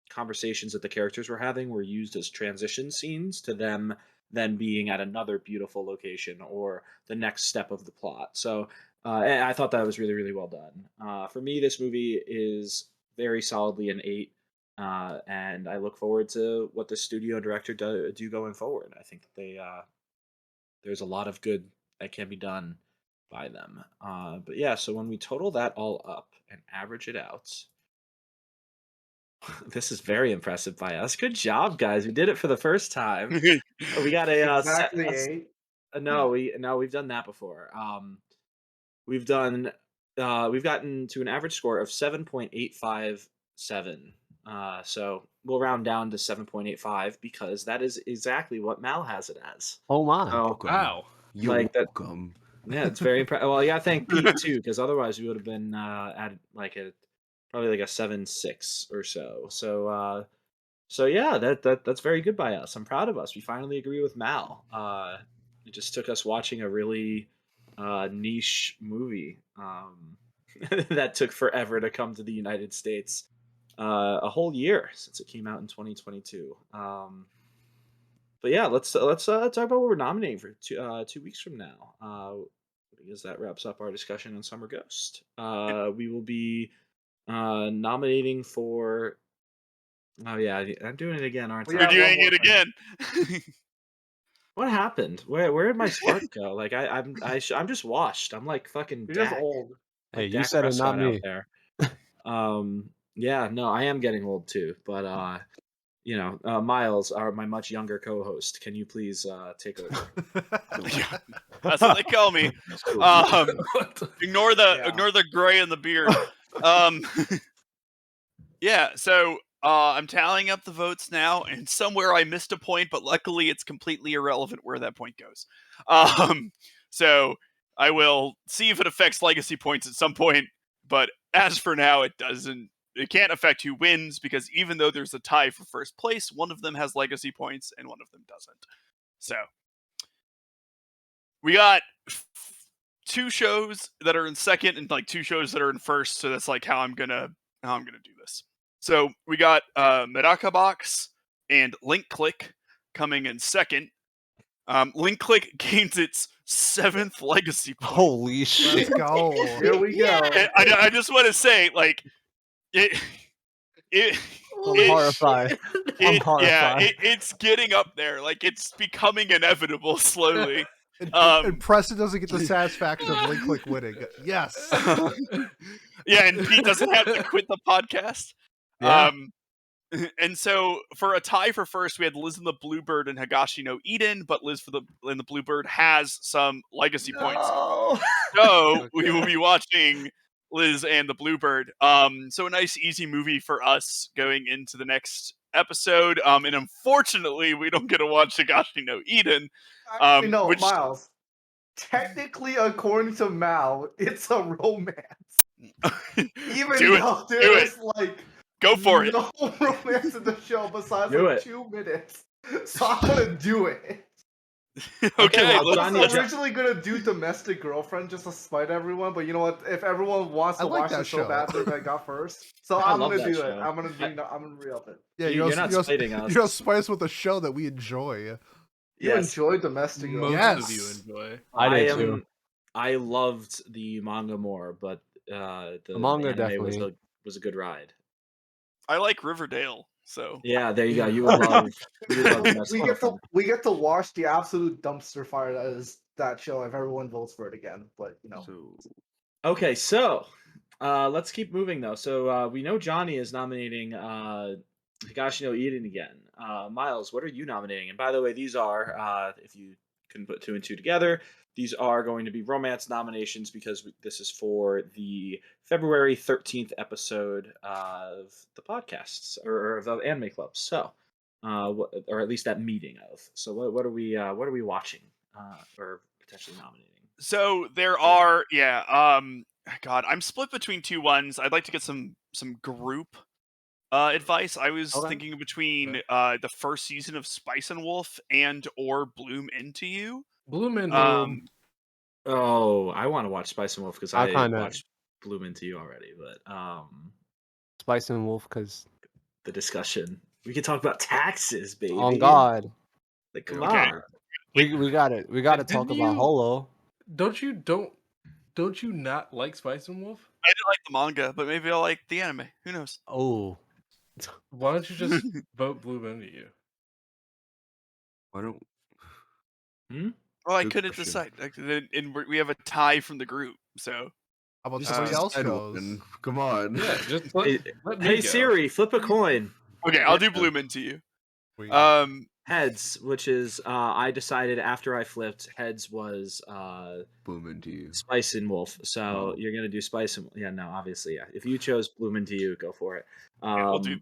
Speaker 2: conversations that the characters were having were used as transition scenes to them then being at another beautiful location or the next step of the plot. So and I thought that was really well done. For me, this movie is very solidly an 8, and I look forward to what the studio and director do going forward. I think that there's a lot of good that can be done by them. But yeah, so when we total that all up and average it out, this is very impressive by us. Good job, guys. We did it for the first time. We got a
Speaker 7: Exactly 8.
Speaker 2: no, we've done that before. We've done we've gotten to an average score of 7.857. So we'll round down to 7.85 because that is exactly what Mal has it as.
Speaker 5: Oh my.
Speaker 2: So,
Speaker 6: Welcome.
Speaker 4: Wow.
Speaker 6: You're
Speaker 2: like that-
Speaker 6: welcome.
Speaker 2: yeah, it's very impressive. Well, yeah, thank Pete too, because otherwise we would have been at like probably like a 7.6 or so. So yeah, that's very good by us. I'm proud of us. We finally agree with Mal. It just took us watching a really niche movie that took forever to come to the United States. A whole year since it came out in 2022. But yeah, let's talk about what we're nominating for 2 weeks from now. Because that wraps up our discussion on Summer Ghost. We will be nominating for. Oh yeah, I'm doing it again, aren't
Speaker 7: We
Speaker 2: I?
Speaker 3: You're
Speaker 7: got
Speaker 3: doing
Speaker 7: one
Speaker 3: it
Speaker 7: more
Speaker 3: again.
Speaker 2: What happened? Where did my spark go? Like I'm just washed. I'm like fucking
Speaker 7: You're just
Speaker 2: Dak.
Speaker 7: old.
Speaker 5: Hey,
Speaker 2: Like
Speaker 5: you
Speaker 2: Dak
Speaker 5: said it, not
Speaker 2: Prescott out
Speaker 5: me.
Speaker 2: there. Yeah, no, I am getting old too, but Miles, my much younger co-host, can you please take over?
Speaker 3: Yeah, that's what they call me. Ignore the gray in the beard. Yeah, so I'm tallying up the votes now, and somewhere I missed a point, but luckily it's completely irrelevant where that point goes. So I will see if it affects legacy points at some point, but as for now, it doesn't. It can't affect who wins, because even though there's a tie for first place, one of them has legacy points and one of them doesn't. So we got 2 shows that are in second and like 2 shows that are in first, so that's like how I'm gonna do this. So we got Medaka Box and Link Click coming in second. Link Click gains its 7th legacy point.
Speaker 5: Holy shit.
Speaker 1: Let's go.
Speaker 7: Here we go.
Speaker 3: And I just want to say, like, it
Speaker 5: I'm
Speaker 3: it-
Speaker 5: horrified. I'm horrified.
Speaker 3: it's getting up there. Like, it's becoming inevitable slowly.
Speaker 1: And Preston doesn't get the satisfaction of Link Click winning. Yes.
Speaker 3: Yeah, and Pete doesn't have to quit the podcast.
Speaker 5: Yeah.
Speaker 3: And so for a tie for first, we had Liz and the Bluebird and Higashi no Eden, but Liz and the Bluebird has some legacy points.
Speaker 2: No.
Speaker 3: So we will be watching Liz and the Bluebird. So a nice easy movie for us going into the next episode. And unfortunately, we don't get to watch Higashi no Eden.
Speaker 7: Actually, no,
Speaker 3: which
Speaker 7: Miles. Technically, according to Mal, it's a romance. Even
Speaker 3: do it.
Speaker 7: though
Speaker 3: Do
Speaker 7: there
Speaker 3: it.
Speaker 7: is like
Speaker 3: Go for it.
Speaker 7: no romance in the show besides
Speaker 2: Do
Speaker 7: like
Speaker 2: it.
Speaker 7: 2 minutes. So I'm gonna do it.
Speaker 3: Okay,
Speaker 2: well,
Speaker 7: I was
Speaker 2: Johnny-
Speaker 7: originally gonna do Domestic Girlfriend just to spite everyone, but you know what? If everyone wants
Speaker 1: I
Speaker 7: to
Speaker 1: like
Speaker 7: watch
Speaker 1: that
Speaker 7: it so
Speaker 1: show.
Speaker 7: bad, they're gonna go first. So
Speaker 2: I
Speaker 7: I'm
Speaker 2: love
Speaker 7: gonna
Speaker 2: that
Speaker 7: do it.
Speaker 2: show.
Speaker 7: I'm gonna re-up it.
Speaker 1: Yeah,
Speaker 2: You're not spiting us.
Speaker 1: You're gonna spice with a show that we enjoy.
Speaker 7: You
Speaker 2: Yes.
Speaker 7: enjoy Domestic
Speaker 4: Most
Speaker 7: Girlfriend?
Speaker 4: of you
Speaker 1: Yes.
Speaker 4: enjoy.
Speaker 5: I did too.
Speaker 2: I loved the manga more, but the
Speaker 5: manga
Speaker 2: anime
Speaker 5: definitely.
Speaker 2: was a good ride.
Speaker 3: I like Riverdale, so
Speaker 2: Yeah, there you go. You would love. You would love Domestic Girlfriend.
Speaker 7: we get to watch the absolute dumpster fire that is that show if everyone votes for it again. But you know,
Speaker 2: Okay, so let's keep moving though. So we know Johnny is nominating Higashi no Eden again. Miles, what are you nominating? And by the way, these are if you couldn't put 2 and 2 together, these are going to be romance nominations because this is for the February 13th episode of the podcasts or of the Anime Club. So, or at least that meeting of. So what are we watching or potentially nominating?
Speaker 3: So there are, God, I'm split between 2 ones. I'd like to get some group advice. I was
Speaker 5: Okay.
Speaker 3: thinking between the first season of Spice and Wolf and or Bloom Into You.
Speaker 4: Bloom into
Speaker 2: Oh, I want to watch Spice and Wolf because I
Speaker 5: kinda-
Speaker 2: watched Bloom Into You already, but
Speaker 5: Spice and Wolf, because
Speaker 2: the discussion. We can talk about taxes, baby.
Speaker 5: on God,
Speaker 2: Like, come
Speaker 3: Okay.
Speaker 2: on.
Speaker 5: we got it. We got to talk
Speaker 4: Didn't
Speaker 5: about
Speaker 4: you-
Speaker 5: Holo.
Speaker 4: don't you not like Spice and Wolf?
Speaker 3: I didn't like the manga, but maybe I'll like the anime. Who knows?
Speaker 5: Oh,
Speaker 4: Why don't you just vote Bloom into You?
Speaker 6: Why don't
Speaker 3: Well, I
Speaker 6: Good
Speaker 3: couldn't
Speaker 6: question.
Speaker 3: decide. And we have a tie from the group, so
Speaker 1: How about
Speaker 2: Just
Speaker 1: somebody else
Speaker 6: decide
Speaker 1: goes?
Speaker 6: one. Come on.
Speaker 4: Yeah, just
Speaker 2: Hey,
Speaker 4: let me
Speaker 2: Hey
Speaker 4: go.
Speaker 2: Siri, flip a coin.
Speaker 3: okay, I'll do
Speaker 2: Yeah.
Speaker 3: Bloom Into You.
Speaker 1: We-
Speaker 2: Heads, which is I decided after I flipped, heads was
Speaker 6: Boom into you.
Speaker 2: Spice and Wolf. So
Speaker 6: Oh.
Speaker 2: you're gonna do Spice and yeah, no, obviously, yeah. If you chose Bloom Into You, go for it.
Speaker 3: Yeah, we'll do.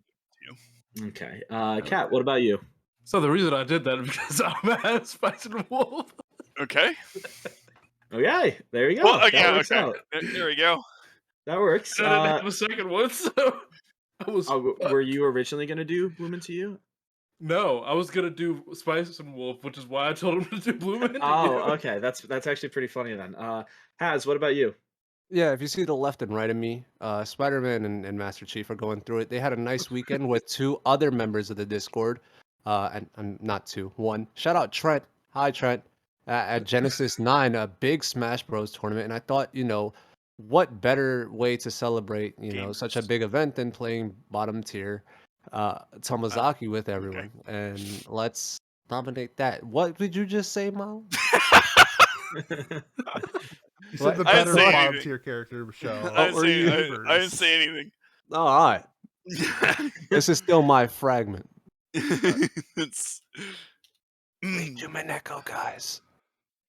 Speaker 2: Okay. Kat, what about you?
Speaker 4: So the reason I did that is because I'm at Spice and Wolf.
Speaker 3: Okay.
Speaker 2: Okay, there you go.
Speaker 3: Well,
Speaker 2: that
Speaker 3: yeah,
Speaker 2: works
Speaker 3: okay.
Speaker 2: out.
Speaker 3: There we go.
Speaker 2: That works.
Speaker 4: I didn't have a second one, so I was.
Speaker 2: Were you originally gonna do Bloom Into You?
Speaker 4: No, I was gonna do Spice and Wolf, which is why I told him to do Bloom into You.
Speaker 2: Oh, okay. That's actually pretty funny then. Haz, what about you?
Speaker 5: yeah. If you see the left and right of me, Spider-Man and Master Chief are going through it. They had a nice weekend with 2 other members of the Discord, and not 2, 1. Shout out Trent. Hi Trent. At Genesis 9, a big Smash Bros tournament, and I thought, what better way to celebrate, such a
Speaker 3: Gamers.
Speaker 5: big event than playing bottom tier Tomazaki with everyone, and let's nominate that. What did you just say, Mom?
Speaker 1: You said
Speaker 5: What?
Speaker 1: the
Speaker 3: I didn't
Speaker 1: better
Speaker 3: say
Speaker 1: bottom
Speaker 3: anything.
Speaker 1: tier character show.
Speaker 3: I didn't
Speaker 5: were
Speaker 3: say,
Speaker 5: you?
Speaker 3: I didn't say anything.
Speaker 5: All right, this is still my fragment.
Speaker 3: It's
Speaker 5: Yumeneko, guys.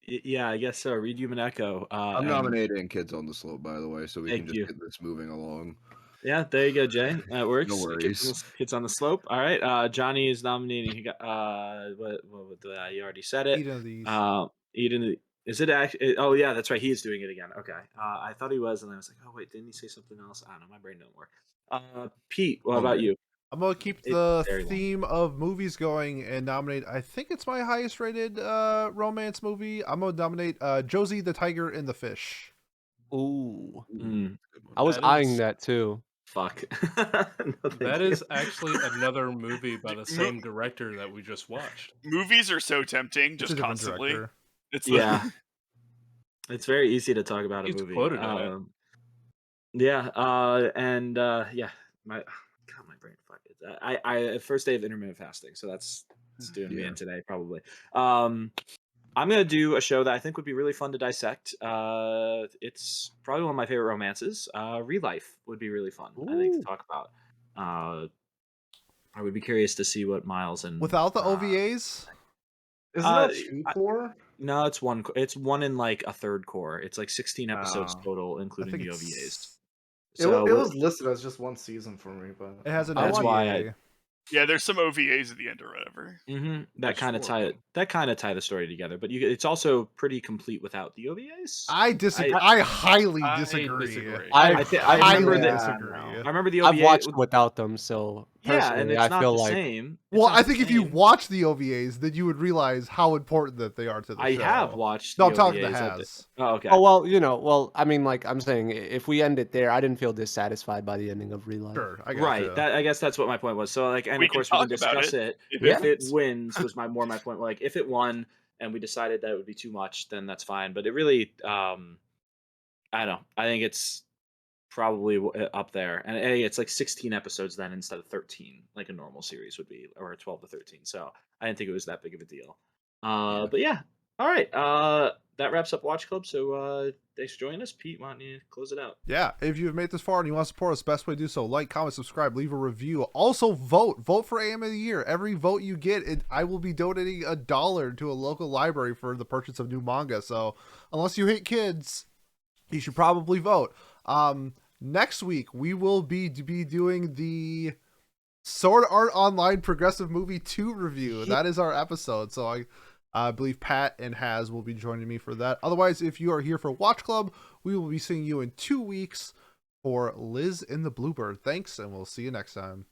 Speaker 2: Yeah, I guess so. Read Human Echo.
Speaker 6: I'm
Speaker 2: and-
Speaker 6: nominating Kids on the Slope, by the way, so we
Speaker 2: Thank
Speaker 6: can just
Speaker 2: you.
Speaker 6: get this moving along.
Speaker 2: Yeah, there you go, Jay. That works.
Speaker 6: No worries.
Speaker 2: Kids on the Slope. All right. Johnny is nominating. He got you already said it.
Speaker 1: Eating of these.
Speaker 2: Eden. Is it actually? Oh yeah, that's right. He is doing it again. Okay. I thought he was, and I was like, oh wait, didn't he say something else? I don't know. My brain don't work. Pete, what about
Speaker 6: Okay.
Speaker 2: you?
Speaker 1: I'm gonna keep
Speaker 2: It's
Speaker 1: the
Speaker 2: very long.
Speaker 1: theme of movies going and nominate. I think it's my highest rated romance movie. I'm gonna nominate Josie the Tiger and the Fish.
Speaker 5: Ooh,
Speaker 2: Mm,
Speaker 5: I was
Speaker 4: That
Speaker 5: eyeing
Speaker 4: is-
Speaker 5: that too.
Speaker 2: fuck. No, thank
Speaker 4: That
Speaker 2: you.
Speaker 4: is actually another movie by the same director that we just watched.
Speaker 3: movies are so tempting,
Speaker 1: It's a
Speaker 3: just
Speaker 1: different
Speaker 3: constantly.
Speaker 1: director.
Speaker 3: It's
Speaker 2: Yeah. It's very easy to talk about a
Speaker 4: He's
Speaker 2: movie.
Speaker 4: quoted in it.
Speaker 2: Yeah, yeah, my God, my brain fuck it. I first day of intermittent fasting, so that's doing me
Speaker 6: Yeah.
Speaker 2: in today probably. I'm gonna do a show that I think would be really fun to dissect. It's probably one of my favorite romances. Real Life would be really fun, I think, to
Speaker 5: Ooh.
Speaker 2: talk about. I would be curious to see what Miles and
Speaker 1: Without the OVAs?
Speaker 7: Isn't
Speaker 2: Uh,
Speaker 7: that two core?
Speaker 2: No, it's one. It's one in like a third core. It's like 16 episodes
Speaker 7: Oh.
Speaker 2: total,
Speaker 1: I
Speaker 2: including
Speaker 1: think
Speaker 2: the OVAs.
Speaker 1: it's...
Speaker 2: So
Speaker 7: It was listed as just one season for me, but
Speaker 1: It has an
Speaker 2: That's
Speaker 1: OVA.
Speaker 2: why
Speaker 3: Yeah, there's some OVAs at the end or whatever.
Speaker 2: that
Speaker 4: There's
Speaker 2: kind of
Speaker 4: 4
Speaker 2: tie
Speaker 4: of
Speaker 2: it.
Speaker 4: them.
Speaker 2: That kind of tie the story together. But it's also pretty complete without the OVAs.
Speaker 1: I disagree. I highly
Speaker 4: I
Speaker 1: disagree.
Speaker 4: disagree.
Speaker 2: I
Speaker 1: highly
Speaker 2: remember that.
Speaker 1: disagree.
Speaker 2: I remember the
Speaker 5: I've
Speaker 2: OVA.
Speaker 5: watched without them, so
Speaker 2: Yeah, and
Speaker 5: personally,
Speaker 2: it's
Speaker 5: I
Speaker 2: not
Speaker 5: feel
Speaker 2: the
Speaker 5: like
Speaker 2: same. It's
Speaker 1: Well,
Speaker 2: not
Speaker 1: I
Speaker 2: the
Speaker 1: think if you
Speaker 2: same.
Speaker 1: watch the OVAs, then you would realize how important that they are to the
Speaker 2: I
Speaker 1: show.
Speaker 2: have watched.
Speaker 1: No,
Speaker 2: the
Speaker 1: I'm talking to
Speaker 2: OVAs at the-
Speaker 1: Has.
Speaker 2: Oh, okay.
Speaker 5: Oh well, I mean, like I'm saying, if we end it there, I didn't feel dissatisfied by the ending of Relive.
Speaker 1: Sure, I got
Speaker 2: Right.
Speaker 1: you.
Speaker 2: I guess that's what my point was. So like, and
Speaker 3: We
Speaker 2: of
Speaker 3: can
Speaker 2: course we can
Speaker 3: talk about
Speaker 2: discuss it.
Speaker 3: if
Speaker 5: Yeah.
Speaker 2: If it
Speaker 3: wins.
Speaker 2: wins was my point. Like if it won and we decided that it would be too much, then that's fine. But it really, I don't know. I think it's probably up there, and it's like 16 episodes then instead of 13, like a normal series would be, or 12 to 13. So I didn't think it was that big of a deal. But yeah, all right. That wraps up Watch Club. So thanks for joining us, Pete. Why don't you close it out?
Speaker 1: Yeah, if you've made this far and you want to support us, best way to do so: like, comment, subscribe, leave a review. Also, vote for AM of the Year. Every vote you get, I will be donating $1 to a local library for the purchase of new manga. So, unless you hate kids, you should probably vote. Next week we will be doing the Sword Art Online Progressive Movie 2 review. That is our episode. So I believe Pat and Has will be joining me for that. Otherwise, if you are here for Watch Club, we will be seeing you in 2 weeks for Liz and the Bluebird. Thanks, and we'll see you next time.